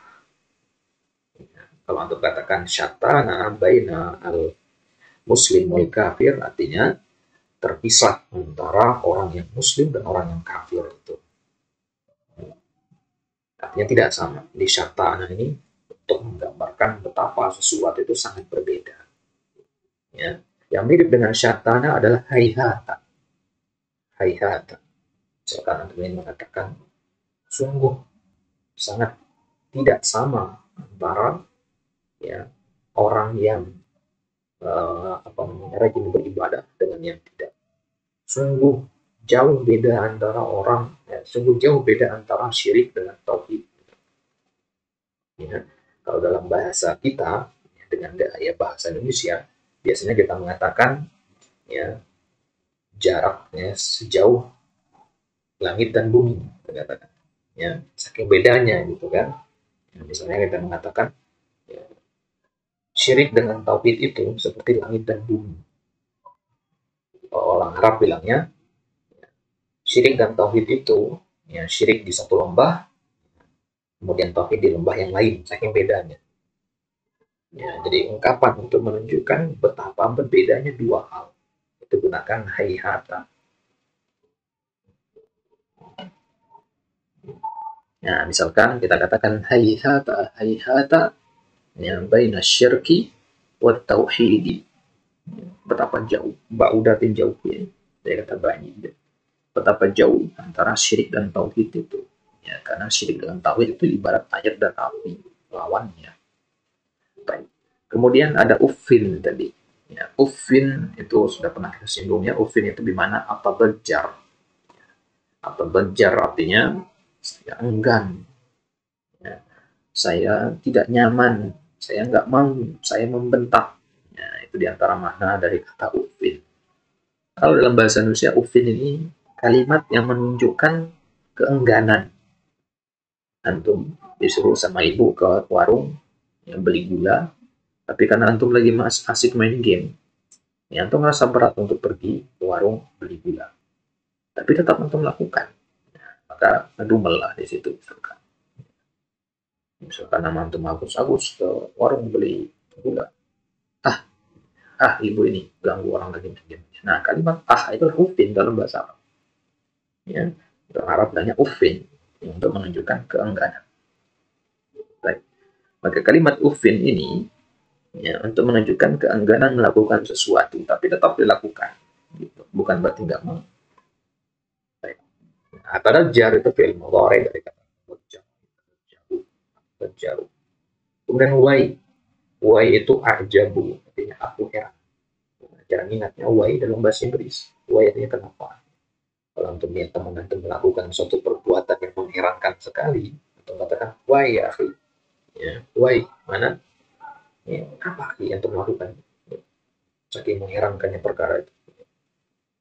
[SPEAKER 1] Ya, kalau untuk katakan syattana baina al-muslim wal kafir artinya terpisah antara orang yang muslim dan orang yang kafir itu. Artinya tidak sama. Di syattana ini untuk menggambarkan betapa sesuatu itu sangat berbeda. Ya. Yang mirip dengan syattana adalah hayhata. Hayhata. Misalkan Anda ingin mengatakan sungguh sangat tidak sama antara ya orang yang rajin beribadah dengan yang tidak. Sungguh jauh beda antara orang, sungguh jauh beda antara syirik dengan tauhid. Ya. Kalau dalam bahasa kita dengan gaya bahasa Indonesia, biasanya kita mengatakan ya jaraknya sejauh langit dan bumi, katakan. Ya, saking bedanya gitu kan. Ya, misalnya kita mengatakan ya, syirik dengan tauhid itu seperti langit dan bumi. Orang Arab bilangnya ya, syirik dan tauhid itu ya syirik di satu lembah, kemudian tauhid di lembah yang lain, saking bedanya. Ya, jadi ungkapan untuk menunjukkan betapa berbedanya dua hal. Itu gunakan hayhata. Nah, misalkan kita katakan hayhata, hayhata yang baina syirki wa tauhidi. Betapa jauh, ba'udatin jauh ya. Saya kata banyak. Betapa jauh antara syirik dan tauhid itu. Ya, karena syirik dengan tauhid itu ibarat air dan api, lawannya. Baik. Kemudian ada uffin tadi. Ya, uffin itu sudah pernah kita singgung ya. Uffin itu dimana apa bejar. Apa bejar artinya saya enggan. Ya, saya tidak nyaman. Saya nggak mau. Saya membentak. Ya, itu diantara makna dari kata uffin. Kalau dalam bahasa Indonesia, uffin ini kalimat yang menunjukkan keengganan. Antum disuruh sama ibu ke warung yang beli gula, tapi karena antum lagi asik main game, ya antum merasa berat untuk pergi ke warung beli gula. Tapi tetap antum lakukan. Maka ngedumel lah di situ misalkan. Misalkan nama antum Agus ke warung beli gula. Ibu ini ganggu orang lagi main game. Nah, kalimat itu ufin dalam bahasa Arab. Ya, dalam Arab bilangnya ufin untuk menunjukkan keengganan. Baik. Maka kalimat ufin ini ya, untuk menunjukkan keengganan melakukan sesuatu, tapi tetap dilakukan. Gitu. Bukan berarti nggak mau. Nah, padahal jar itu fi'il mudhari dari kata jaru. Kemudian wai itu ajabu, artinya aku heran. Cara ingatnya why dalam bahasa Inggris. Why artinya kenapa. Kalau untuk niat teman antum melakukan suatu perbuatan yang mengherankan sekali, atau katakan why ya akhi, ya why mana, ya, apa akhi yang antum lakukan, saking mengherankannya perkara itu.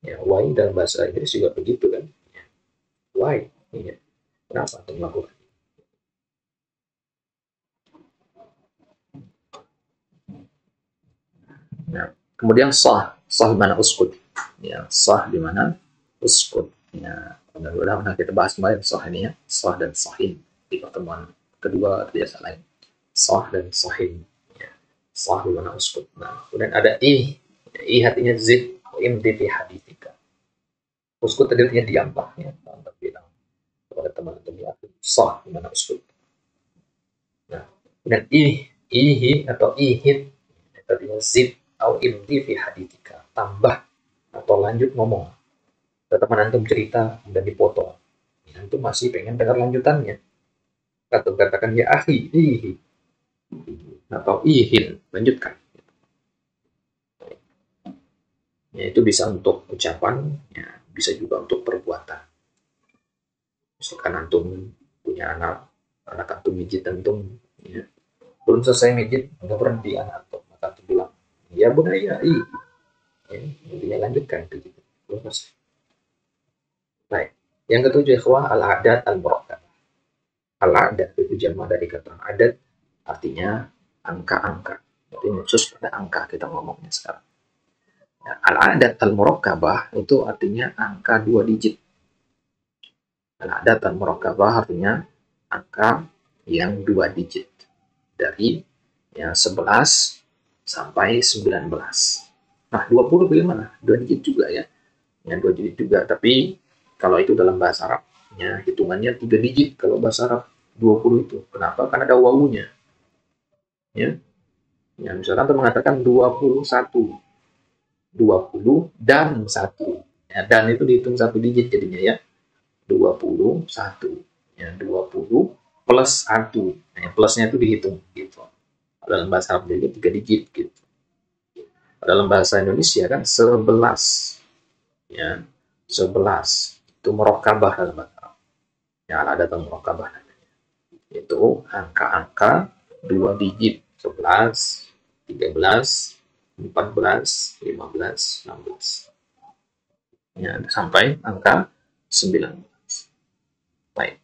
[SPEAKER 1] Ya why dalam bahasa Inggris juga begitu kan, ya, why, ya, kenapa antum melakukan. Nah, kemudian sah di mana uskut, ya sah di mana uskut, ya udah kita bahas kemarin sah ini ya, sah dan sahin di pertemuan kedua biasa lain, sah dan sahin, ya. Sah di mana uskut. Nah, kemudian ada artinya zid imdi fi hadithika. Uskut tadi artinya diam lah, ya untuk bilang kepada teman-teman ya, sah di mana uskut. Nah, kemudian ihi atau ihid artinya zid atau imdi fi hadithika, tambah atau lanjut ngomong. Teman antum cerita dan dipotong, antum masih pengen dengar lanjutannya, atau katakan ya akhi ihi atau ihin, lanjutkan. Ya, itu bisa untuk ucapan, ya, bisa juga untuk perbuatan. Misalkan antum punya anak antum mijit antum, ya, belum selesai mijit, nggak berhenti anak antum, maka antum bilang, ya bunaya, ya, intinya lanjutkan itu gitu. Belum selesai. Baik. Yang ketujuh ikhwah al-adat al-murakkabah. Al-adat itu jamak dari kata adat, artinya angka-angka. Jadi khusus pada angka kita ngomongnya sekarang. Ya, al-adat al-murakkabah itu artinya angka 2 digit. Al-adat al-murakkabah artinya angka yang 2 digit. Dari ya 11 sampai 19. Nah, 20 bagaimana? 2 digit juga ya. Ya 2 digit juga, tapi kalau itu dalam bahasa Arab, ya hitungannya 3 digit kalau bahasa Arab 20 itu. Kenapa? Karena ada wawunya. Ya. Ya, misalkan kita mengatakan 21. 20 dan 1. Ya, dan itu dihitung 1 digit jadinya ya. 21. Ya, 20 plus 1. Nah, plusnya itu dihitung gitu. Dalam bahasa Arab jadi 3 digit gitu. Dalam bahasa Indonesia kan 11. Ya, 11. Itu merokabah dalam bahasa Arab. Ya, ada tentang merokabah. Itu angka-angka 2 digit. 11, 13, 14, 15, 16. Ya, sampai angka 19. Baik.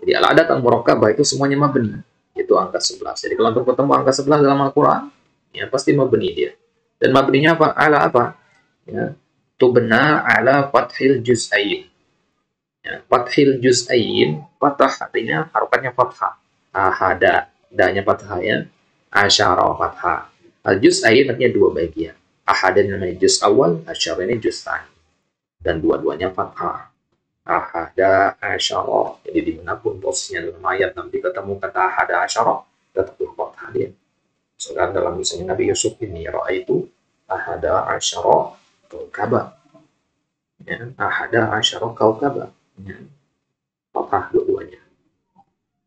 [SPEAKER 1] Jadi al-adat al-murakkabah itu semuanya mabni. Itu angka 11. Jadi kalau untuk ketemu angka 11 dalam Al-Quran, ya pasti mabni dia. Dan mabninya apa? Ala apa? Ya, tubna ala fathil juz'ain. Ya, fathil juz'ain, fathah artinya harokatnya fathah. Ahada, danya fathah ya. Asyara fathah. Al-juz'ain artinya 2 bagian. Ahada namanya juz awal, asyara ini juz tsani. Dan dua-duanya fathah. Ahada asyara. Jadi dimanapun posisinya dalam ayat nanti ketemu kata ahada asyara, tetap fathah dia. Sekarang dalam misalnya Nabi Yusuf ini itu ahada asyara kaukaba. Ya, ahada asyara kaukaba. Ya, fathah dua-duanya.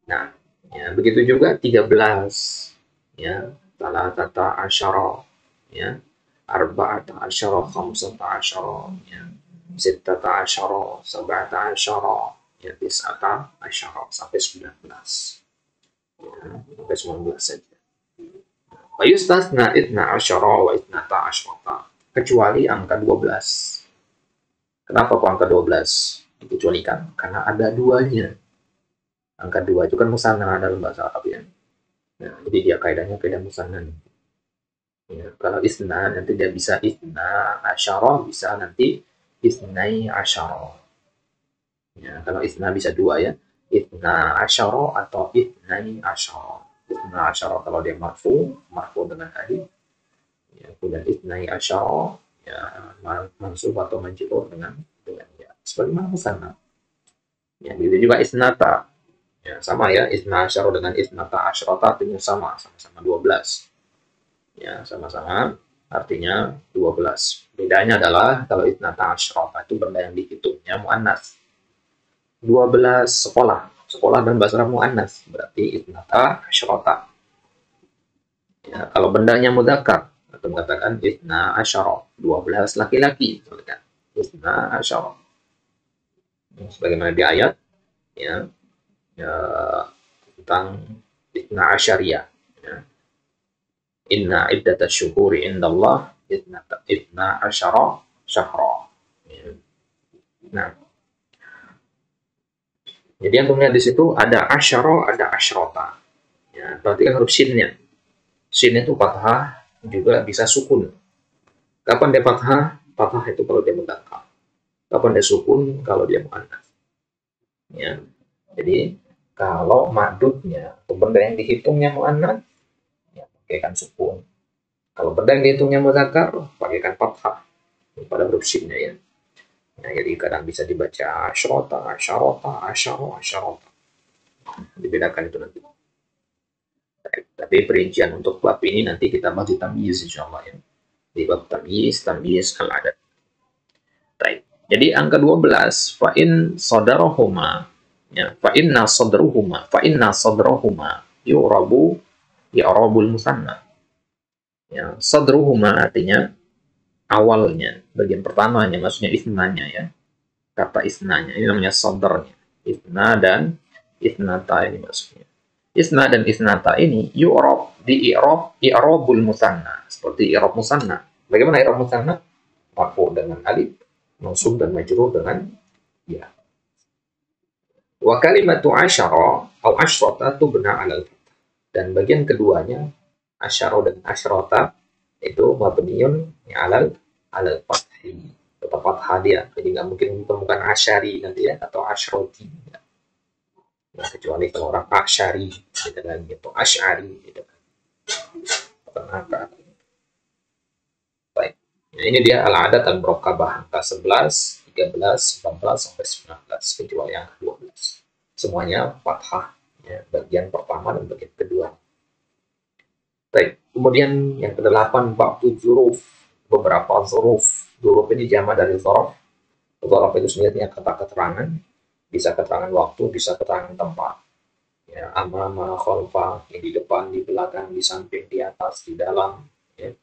[SPEAKER 1] Nah, ya, begitu juga 13. Ya, talatata asyara. Ya, arba'ata asyara, khamsata asyara. Ya, sittata asyara, sab'ata asyara, ya tis'ata asyara, sampai 19. Ya, sampai 19 saja. Wa yustasna itna asyara wa itnata asyrata. Kecuali angka 12. Kenapa kok angka 12 dikecualikan? Karena ada duanya. Angka 2 itu kan musanna dalam bahasa Arab ya. Nah, jadi dia kaidahnya kaidah musanna. Ya, kalau isna nanti dia bisa isna asyara, bisa nanti isnai asyara. Ya, kalau isna bisa 2 ya. Isna asyara atau isnai asyara. Isna asyara kalau dia marfu dengan alif. Ya, kemudian isnai asyara ya mansub atau majrur dengan ya. Sebagaimana musanna. Ya, begitu juga isnata. Ya, sama ya, isna asyara dengan isnata asyrata artinya sama-sama 12. Ya, sama-sama artinya 12. Bedanya adalah kalau itnata asyrata itu benda yang dihitungnya muannas. 12 sekolah. Sekolah dan bahasa Arab muannas, berarti itnata asyrata. Ya, kalau bendanya mudzakkar atau mengatakan itna asyara, 12 laki-laki, misalkan. Itna asyara. Sebagaimana di ayat ya, ya tentang itna asyariyah. Ya. Inna iddatash syuhuri indallah itna asyara syahra. Ya. Nah, jadi yang melihat di situ ada asyara, ada asyrota. Ya, berarti kan huruf shinnya. Shin itu fathah juga bisa sukun. Kapan dia fathah? Fathah itu kalau dia mudzakkar. Kapan dia sukun? Kalau dia muannas. Ya. Jadi kalau madudnya atau benda yang dihitungnya muannas, ya pakaikan sukun. Kalau benda yang dihitungnya mudzakkar, pakaikan fathah pada huruf shinnya ya. Nah, jadi kadang bisa dibaca asyrota, asyarota, asyaro, asyarota. Dibedakan itu nanti. Tapi perincian untuk bab ini nanti kita bahas di tamyiz insyaallah ya. Di bab tamyiz al-adad. Baik. Jadi angka 12 fa in sadarahuma ya fa inna sadruhuma yu'rabu i'rabul musanna. Ya, sadruhuma artinya awalnya, bagian pertamanya maksudnya isnanya ya. Kata isnanya ini namanya sadarnya. Isna dan isnata ini maksudnya. Isna dan isnata ini yu'rab di i'rabul musanna, seperti i'rab musanna. Bagaimana i'rab musanna? Marfu dengan alif, mansub dan majrur dengan ya. Wa kalimatu asyara atau asyrata tubna 'alal fathah. Dan bagian keduanya asyara dan asyrata itu mabniun 'alal fathi. Tetap fathah dia. Jadi nggak mungkin ditemukan asyari nanti ya atau asyroti. Nah, kecuali kalau orang asyari gitu kan gitu, asyari gitu kan. Kenapa? Baik. Nah, ini dia al-adad al-murakkabah angka 11, 13, 14 sampai 19 kecuali yang ke-12. Semuanya fathah ya, bagian pertama dan bagian kedua. Baik. Kemudian yang ke-8 bab zuruf, beberapa zuruf. Zuruf ini jama dari zorof. Zorof itu sebenarnya kata keterangan, bisa keterangan waktu, bisa keterangan tempat. Ya, amama, khalfa, di depan, di belakang, di samping, di atas, di dalam, ya.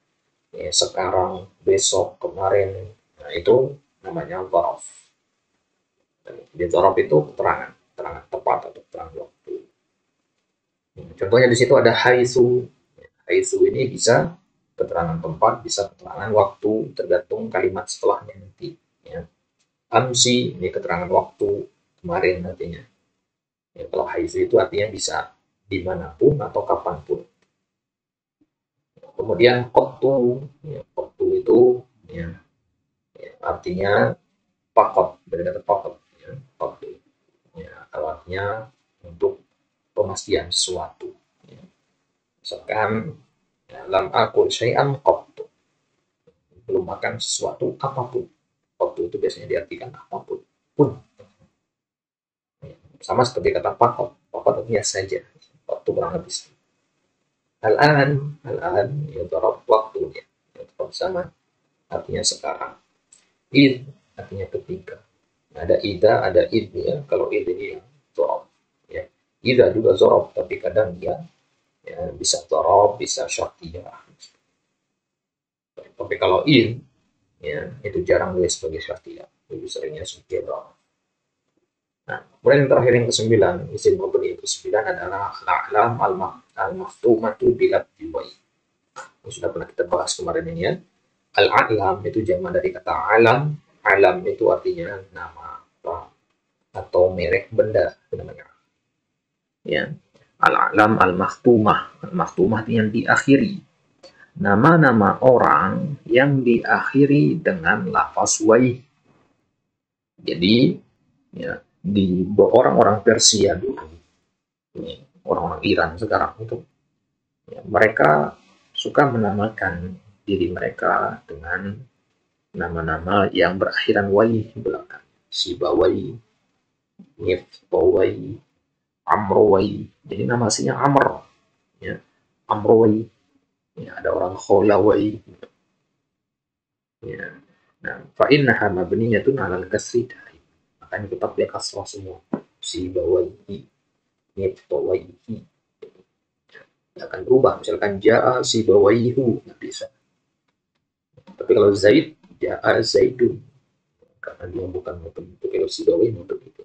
[SPEAKER 1] Ya, sekarang, besok, kemarin, nah, itu namanya zorof. Di zorof itu keterangan tepat atau keterangan waktu. Contohnya di situ ada haitsu. Haitsu ini bisa keterangan tempat, bisa keterangan waktu, tergantung kalimat setelahnya nanti. Ya. Amsi ini keterangan waktu kemarin nantinya. Ya, kalau haitsu itu artinya bisa dimanapun atau kapanpun. Kemudian qattu, ya, qattu itu ya, ya, artinya pakot, dari kata pakot, ya, qattu. Ya, artinya untuk pemastian sesuatu. Ya. Misalkan ya, lam akul syai'an qattu, belum makan sesuatu apapun. Qattu itu biasanya diartikan apapun pun. Sama seperti kata pakot, pakot artinya saja, waktu kurang habis. Al-an ya darab waktunya, ya, tepat sama artinya sekarang. Id artinya ketika. Ada ida, ada id ya. Kalau id ini darab ya. Ida juga darab, tapi kadang dia ya, bisa darab, bisa syartiyah. Tapi kalau id ya itu jarang dia sebagai syartiyah, lebih seringnya sebagai darab. Nah, kemudian yang terakhir yang ke-9, isim mabni yang ke-9 adalah al-a'lam al-maftumatu bila biwai. Sudah pernah kita bahas kemarin ini ya. Al-a'lam itu jamak dari kata alam. Alam itu artinya nama atau merek benda namanya. Ya. Al-a'lam al-maftumah. Al-maftumah yang diakhiri. Nama-nama orang yang diakhiri dengan lafaz wai. Jadi ya, di orang-orang Persia dulu, orang-orang Iran sekarang itu, ya, mereka suka menamakan diri mereka dengan nama-nama yang berakhiran wai belakang. Sibawai, Miftawai, Amrowai. Jadi nama aslinya Amr, ya, Amrowai. Ya, ada orang kholawai. Ya. Nah, fa innaha mabniyatun 'alal kasri daim. Makanya tetap dia kasrah semua. Si bawaihi, nibtawaihi. Akan berubah. Misalkan ja'a si bawaihu, nggak bisa. Tapi kalau Zaid, ja'a Zaidun. Karena dia bukan bentuk kalau si bawaihi bentuk itu.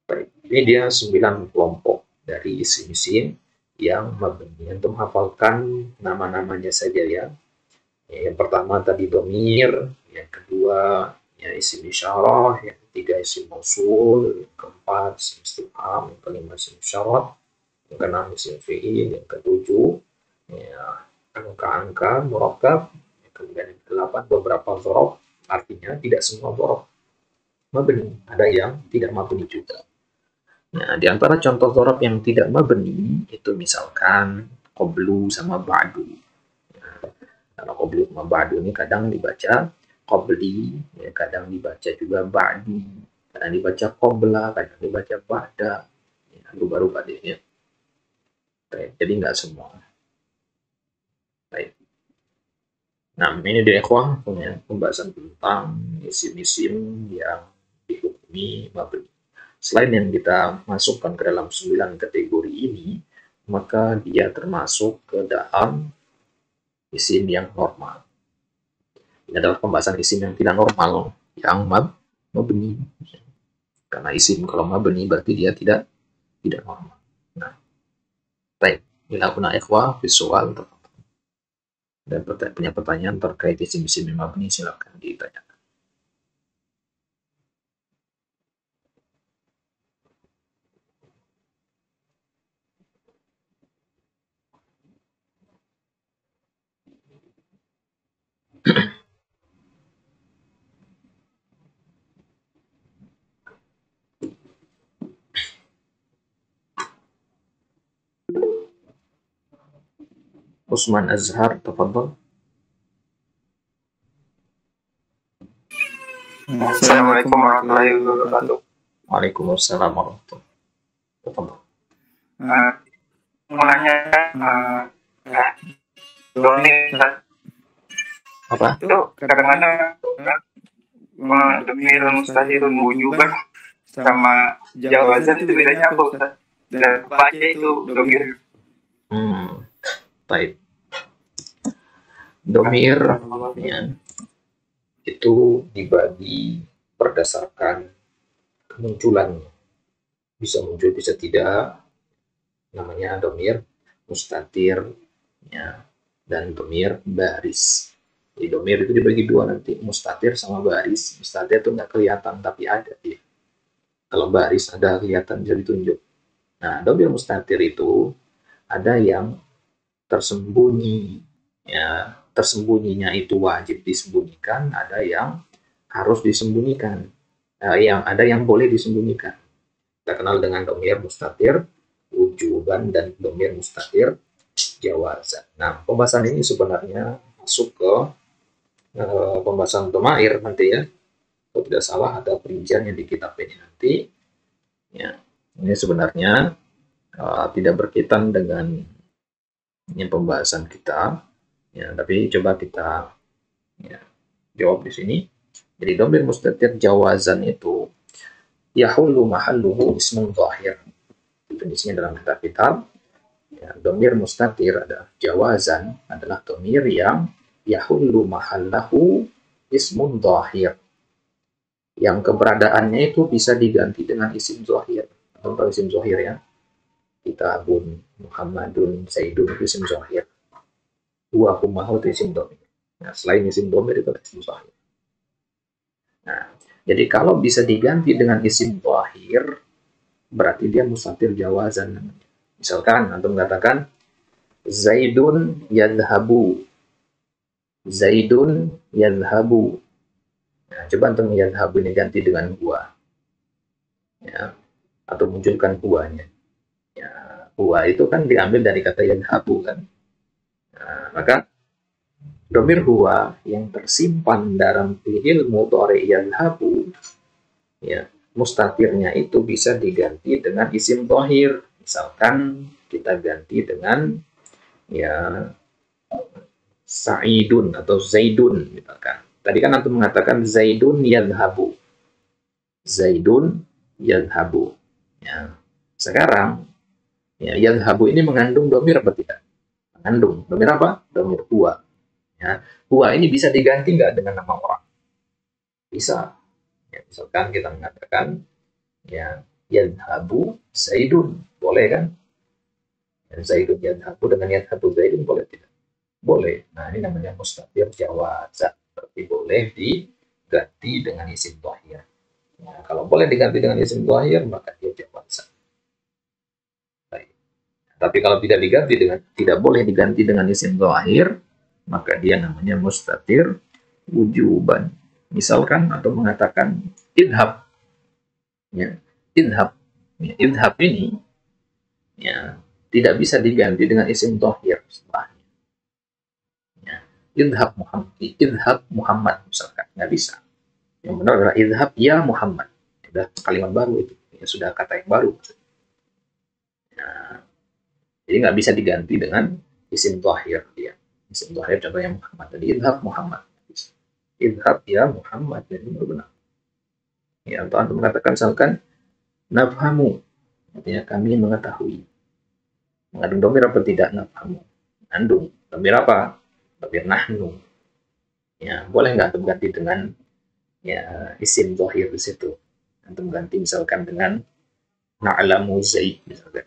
[SPEAKER 1] Baik. Ini dia 9 kelompok dari isim-isim yang mabni. Untuk menghafalkan nama-namanya saja ya. Yang pertama tadi domir, yang kedua ya isim isyarah, yang ketiga isim mausul, yang keempat isim istifham, yang kelima isim isyarat, yang keenam isim fi'il, yang ketujuh ya angka-angka murakkab, kemudian yang kedelapan beberapa dzaraf, artinya tidak semua dzaraf mabni, ada yang tidak mabni juga. Nah, di antara contoh dzaraf yang tidak mabni itu misalkan qablu sama ba'du. Karena qabli sama ba'du ini kadang dibaca qabli, ya, kadang dibaca juga ba'di, kadang dibaca qabla, kadang dibaca ba'da, ya, rubah-rubah deh ya. Jadi nggak semua. Baik. Nah, ini dia ikhwah punya pembahasan tentang isim-isim yang dihukumi mabni. Selain yang kita masukkan ke dalam 9 kategori ini, maka dia termasuk ke dalam isim yang normal. Ini adalah pembahasan isim yang tidak normal, yang mabni. Karena isim kalau mabni berarti dia tidak normal. Nah, baik. Bila kuna ikhwah visual dan punya pertanyaan terkait isim-isim yang mabni, silakan ditanyakan. Usman Azhar, tafadhol.
[SPEAKER 2] Assalamualaikum warahmatullahi wabarakatuh.
[SPEAKER 1] Waalaikumsalam warahmatullahi wabarakatuh.
[SPEAKER 2] Mau nanya, domir
[SPEAKER 1] Apa?
[SPEAKER 2] itu kadang-kadang domir mustahilun wujuban sama jawazan itu bedanya apa Ustaz? Dan apa aja itu domir?
[SPEAKER 1] Baik. Domir ya, itu dibagi berdasarkan kemunculannya. Bisa muncul, bisa tidak. Namanya domir mustatir ya, dan domir baris. Jadi domir itu dibagi dua nanti, mustatir sama baris. Mustatir itu nggak kelihatan tapi ada ya. Kalau baris ada kelihatan, bisa ditunjuk. Nah, domir mustatir itu ada yang tersembunyi ya, tersembunyinya itu wajib disembunyikan, ada yang harus disembunyikan, yang ada yang boleh disembunyikan. Kita kenal dengan domir mustatir wujuban dan domir mustatir jawazan. Nah, pembahasan ini sebenarnya masuk ke pembahasan domair nanti ya. Kalau tidak salah ada perinciannya di kitab ini nanti. Ya, ini sebenarnya tidak berkaitan dengan ini pembahasan kita. Ya, tapi coba kita ya, jawab di sini. Jadi domir mustatir jawazan itu yahullu mahalluhu ismun zahir. Definisinya dalam kitab-kitab. Ya, domir mustatir ada jawazan adalah domir yang yahullu mahallahu ismun zahir. Yang keberadaannya itu bisa diganti dengan isim zahir. Contoh isim zahir ya. Kitabun, Muhammadun, Zaidun itu isim zahir. Wa humahu itu isim domir. Nah, selain isim domir itu isim zahir. Nah, jadi kalau bisa diganti dengan isim zahir, berarti dia mustatir jawazan. Misalkan antum mengatakan Zaidun yadhabu. Zaidun yadhabu. Nah, coba antum yadhabu ini ganti dengan huwa. Ya, atau munculkan huwanya. Ya, huwa itu kan diambil dari kata yadhabu kan. Nah, maka domir huwa yang tersimpan dalam fi'il mudhari yadhabu, ya, mustatirnya itu bisa diganti dengan isim zahir. Misalkan kita ganti dengan ya Sa'idun atau Zaidun misalkan. Tadi kan antum mengatakan Zaidun yadhabu. Zaidun yadhabu. Ya. Sekarang ya, yadhabu ini mengandung domir apa tidak? Mengandung. Domir apa? Domir huwa. Ya. Huwa ini bisa diganti nggak dengan nama orang? Bisa. Ya, misalkan kita mengatakan ya yadhabu Zaidun. Boleh kan? Ya, Zaidun yadhabu dengan yadhabu Zaidun boleh tidak? Boleh. Nah, ini namanya mustatir jawazan. Berarti boleh diganti dengan isim dhahir. Nah, kalau boleh diganti dengan isim dhahir, maka dia jawazan. Baik. Tapi kalau tidak boleh diganti dengan isim dhahir, maka dia namanya mustatir wujuban. Misalkan atau mengatakan idhab. Ya, idhab. Ya, idhab ini ya tidak bisa diganti dengan isim dhahir setelahnya. Idhab Muhammad misalkan, nggak bisa. Yang benar adalah idhab ya Muhammad. Sudah kalimat baru itu, ya, sudah kata yang baru. Nah, jadi nggak bisa diganti dengan isim dhahir dia. Isim dhahir contohnya Muhammad. Jadi idhab Muhammad. Idhab ya Muhammad, jadi benar. Ya, atau antum mengatakan misalkan nafhamu, artinya kami mengetahui. Mengandung domir apa tidak nafhamu? Mengandung. Domir apa? Domir nahnu. Ya, boleh nggak antum ganti dengan ya isim dhahir di situ? Antum ganti misalkan dengan na'lamu Zaid misalkan.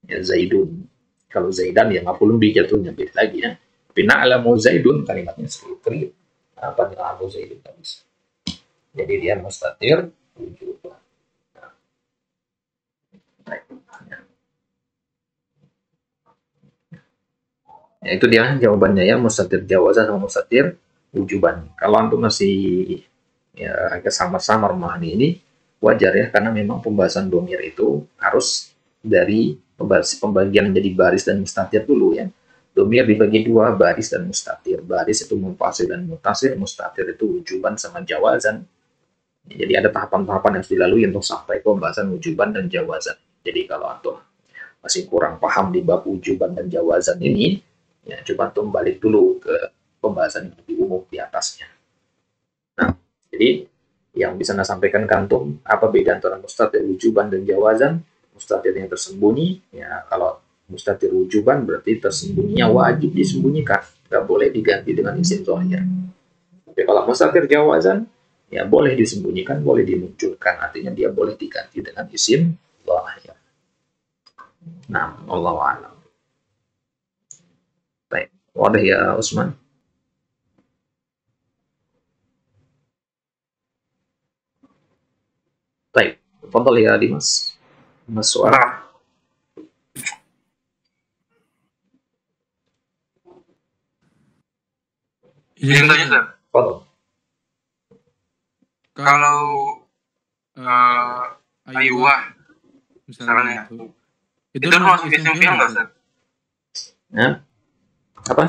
[SPEAKER 1] Ya Zaidun. Kalau Zaidan ya maf'ulun bi jatuhnya beda lagi ya. Tapi na'lamu Zaidun kalimatnya clear. Apa na'lamu Zaidun kan bisa. Jadi dia mustatir wujuban. Ya, itu dia jawabannya ya, mustatir jawazan sama mustatir wujuban. Kalau antum masih ya agak samar-samar memahami ini, wajar ya, karena memang pembahasan domir itu harus dari pembagian menjadi baris dan mustatir dulu ya. Domir dibagi dua, baris dan mustatir. Baris itu munfasil dan muttasil, mustatir itu wujuban sama jawazan. Jadi ada tahapan-tahapan yang harus dilalui untuk sampai ke pembahasan wujuban dan jawazan. Jadi kalau antum masih kurang paham di bab wujuban dan jawazan ini, ya coba antum balik dulu ke pembahasan yang lebih umum di atasnya. Nah, jadi yang bisa saya sampaikan ke antum, apa beda antara mustatir wujuban dan jawazan? Mustatir yang tersembunyi, ya kalau mustatir wujuban berarti tersembunyinya wajib disembunyikan, nggak boleh diganti dengan isim dhahir. Tapi kalau mustatir jawazan, ya boleh disembunyikan, boleh dimunculkan, artinya dia boleh diganti dengan isim dhahir. Nah, Allahu a'lam. Baik, wadah ya Usman. Baik, tafadhal ya Dimas. Mas soal.
[SPEAKER 2] Izin tanya, Sir.
[SPEAKER 1] Tafadhal.
[SPEAKER 2] Kalau Ayuwah misalnya itu termasuk isim fi'il nggak, Sir?
[SPEAKER 1] Ya. Apa?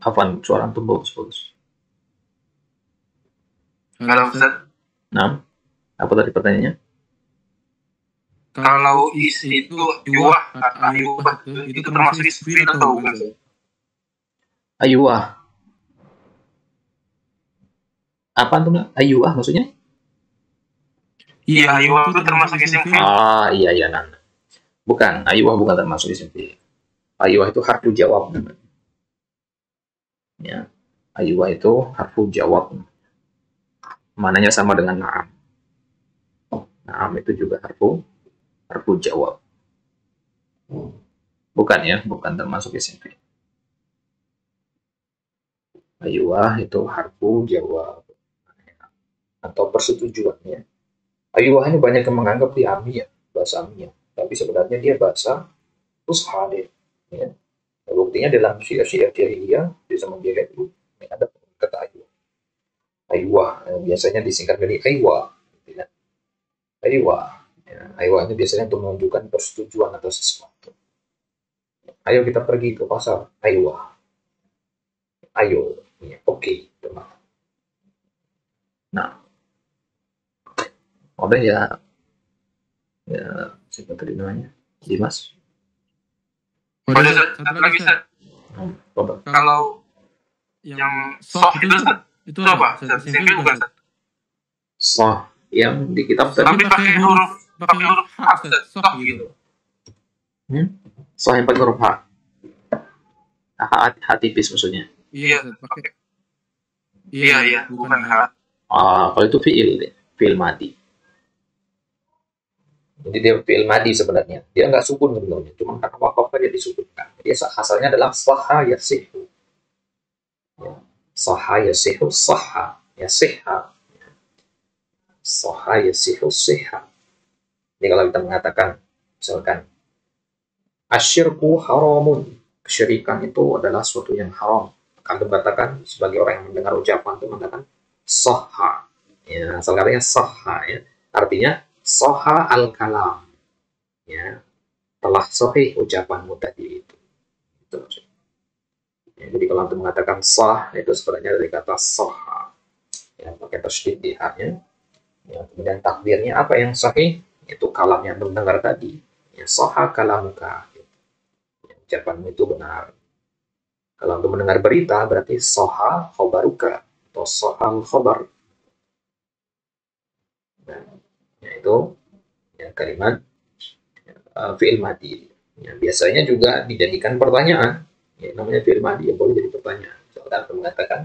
[SPEAKER 1] Afwan, suara antum bagus.
[SPEAKER 2] Halo, Ustaz.
[SPEAKER 1] Nah, apa tadi pertanyaannya?
[SPEAKER 2] Kalau itu Ayuwah itu termasuk isim fi'il atau bukan, Sir?
[SPEAKER 1] Ayuwah. Apa antum? Ayuwah maksudnya?
[SPEAKER 2] Iya, Ayuwah itu termasuk isim fi'il.
[SPEAKER 1] Ah, iya, nah. Bukan, Ayuwah bukan termasuk isim fi'il. Ayuwah itu harfu jawab namanya. Ya. Ayuwah itu harfu jawab. Mananya sama dengan na'am. Na'am itu juga harfu jawab. Bukan ya, bukan termasuk isim fi'il. Ayuwah itu harfu jawab atau persetujuan ya. Ayuwah ini banyak yang menganggap dia amiyah, bahasa amiyah, tapi sebenarnya dia bahasa fusha deh. Ya. Buktinya dalam syiar-syiar jahiliyah di zaman jahiliyah itu ada kata ayuwah. Ayuwah biasanya disingkat dari aywa. Ya. Aywa. Ya. Aywa ini biasanya untuk menunjukkan persetujuan atas sesuatu. Ayo kita pergi ke pasar. Aywa. Ayo. Ya, oke. Nah, udah ya siapa tadi namanya? Dimas.
[SPEAKER 2] Ada satu lagi Ustaz. Kalau yang soh itu Ustaz, itu apa? Simple bukan Ustaz?
[SPEAKER 1] Soh yang di kitab tadi.
[SPEAKER 2] Tapi pakai huruf ha Ustaz, soh gitu.
[SPEAKER 1] Soh yang pakai huruf ha. Ha tipis maksudnya.
[SPEAKER 2] Iya, pakai. Iya, bukan ha.
[SPEAKER 1] Kalau itu fi'il madi. Jadi dia fi'il madi sebenarnya. Dia nggak sukun sebenarnya, cuma karena wakaf dia disukunkan. Jadi asalnya adalah saha yasihu. Ya. Saha yasihu saha yasiha. Saha yasihu siha. Jadi kalau kita mengatakan misalkan asyirku haramun, kesyirikan itu adalah sesuatu yang haram. Kami mengatakan sebagai orang yang mendengar ucapan itu mengatakan saha. Ya, asal katanya saha ya. Artinya saha al-kalam. Ya. Telah sahih ucapanmu tadi itu. Ya, jadi kalau untuk mengatakan sah itu sebenarnya dari kata saha. Ya, pakai tasydid di ha-nya. Ya, kemudian takdirnya apa yang sahih? Itu kalam yang mendengar tadi. Ya, saha kalamuka. Ya, ucapanmu itu benar. Kalau untuk mendengar berita berarti saha khobaruka atau sahal khobar. Nah, yaitu ya, kalimat fi'il madi. Ya, biasanya juga dijadikan pertanyaan. Ya, namanya fi'il madi yang boleh jadi pertanyaan. Misalkan mengatakan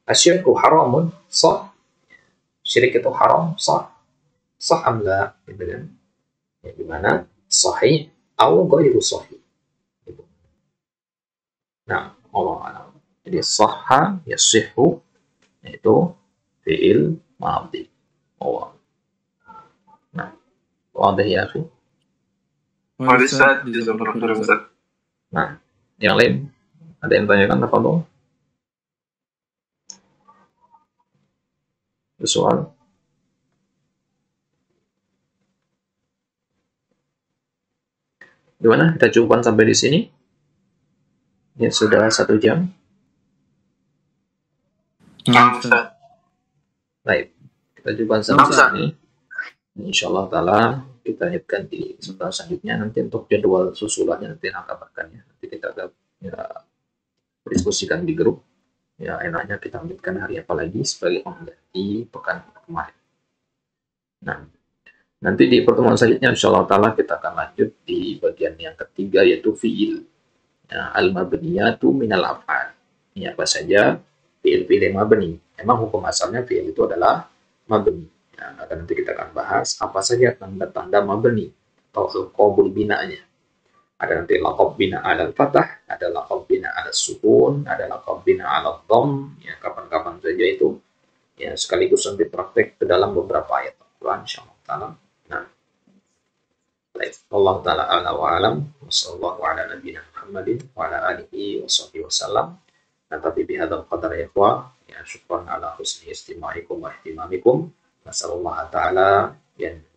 [SPEAKER 1] asyirku haramun sah. Syirik itu haram sah. Sah amla gitu kan. Ya, dimana sahih atau ghairu sahih. Gitu. Nah, Allah alam. Jadi sahha yasihu itu fi'il madhi. Allah. Nah, wadah ya akhi.
[SPEAKER 2] Ustaz,
[SPEAKER 1] Nah, yang lain ada yang tanyakan apa dong? Soal. Gimana? Kita cukupkan sampai di sini. Ya, sudah 1 jam. Baik, kita cukupkan sampai di sini. Insyaallah taala kita lanjutkan di kesempatan selanjutnya. Nanti untuk jadwal susulannya nanti akan kabarkan ya. Nanti kita akan diskusikan di grup. Ya, enaknya kita lanjutkan hari apa lagi sebagai pengganti pekan kemarin. Nah, nanti di pertemuan selanjutnya insyaallah taala kita akan lanjut di bagian yang ketiga yaitu fi'il. Ya, al-mabniyatu minal af'al. Ini apa saja fi'il mabni. Memang hukum asalnya fi'il itu adalah mabni. Ya, nanti kita akan bahas apa saja tanda-tanda mabni atau al-qabul bina'nya. Ada nanti laqab bina alal fathah, ada laqab bina alal sukun, ada laqab bina alal dhamm. Ya, kapan-kapan saja itu. Ya, sekaligus nanti praktek ke dalam beberapa ayat Al-Quran insyaallah taala. Nah, baik. Allah taala a'la wa alam. Wassallallahu ala nabiyina Muhammadin wa ala alihi wa sahbihi wasallam. Nah, tapi bihadzal qadar ya ikhwah, ya syukran ala husni istima'ikum wa ihtimamikum. Nasallallahu taala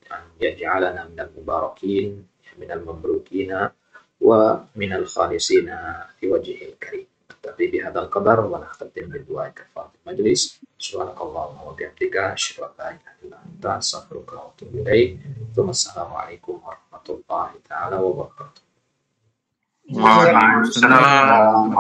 [SPEAKER 1] an yaj'alana minal mubarakin, minal mambrukina wa minal khalisina fi wajhil karim. Tapi bihadzal qadar wa nakhtatim bi du'a kafatul majlis. Subhanakallahumma wa bihamdika asyhadu an la ilaha illa anta astaghfiruka wa atubu ilaik. Wassalamualaikum warahmatullahi taala wabarakatuh.
[SPEAKER 2] Waalaikumsalam.